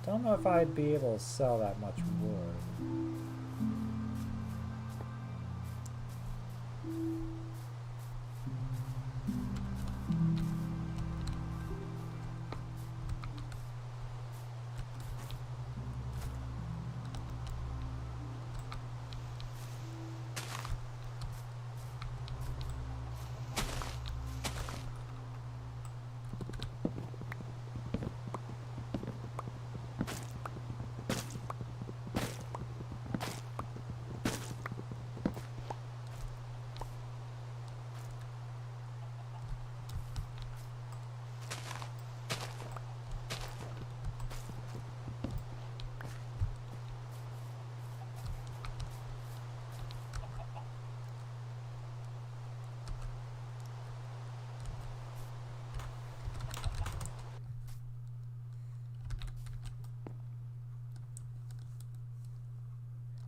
Don't know if I'd be able to sell that much wood.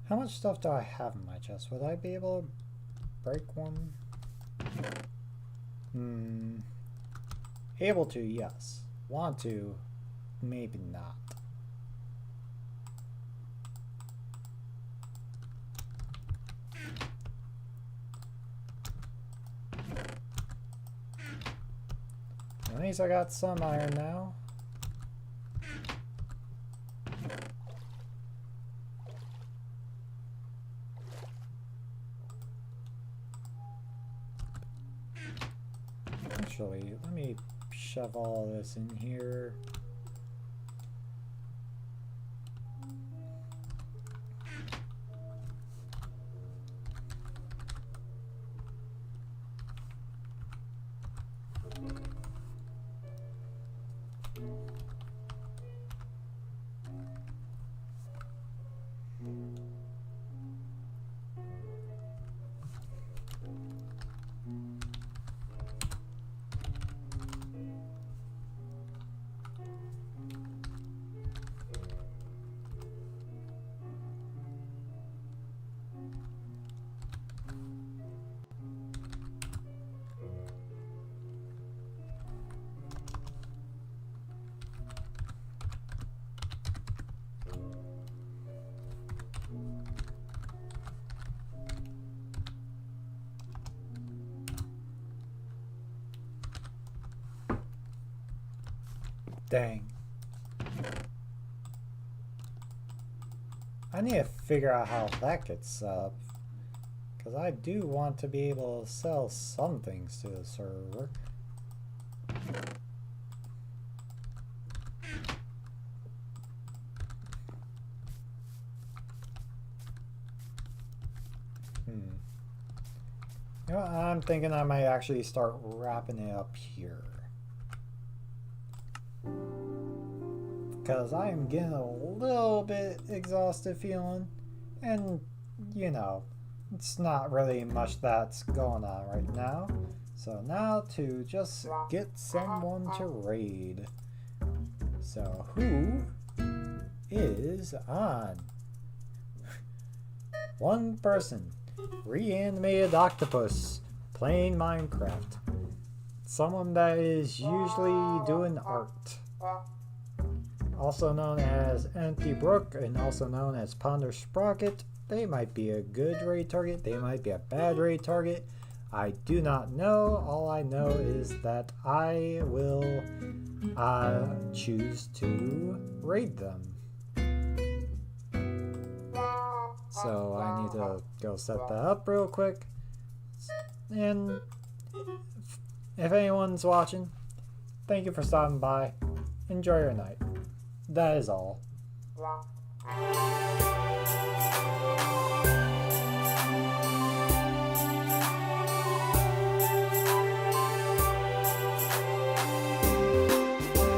How much stuff do I have in my chest? Would I be able to break one? Able to, yes. Want to, maybe not. least I got some iron now. Actually, let me shove all this in here. Dang. I need to figure out how that gets up. Because I do want to be able to sell some things to the server. You know, I'm thinking I might actually start wrapping it up here. Because I'm getting a little bit exhausted feeling, and you know, it's not really much that's going on right now. So now to just get someone to raid. So who is on? One person, reanimated octopus, playing Minecraft. Someone that is usually doing art. Also known as Empty Brook and also known as Ponder Sprocket. They might be a good raid target, they might be a bad raid target. I do not know. All I know is that I will choose to raid them. So I need to go set that up real quick. And if anyone's watching, thank you for stopping by. Enjoy your night. That is all.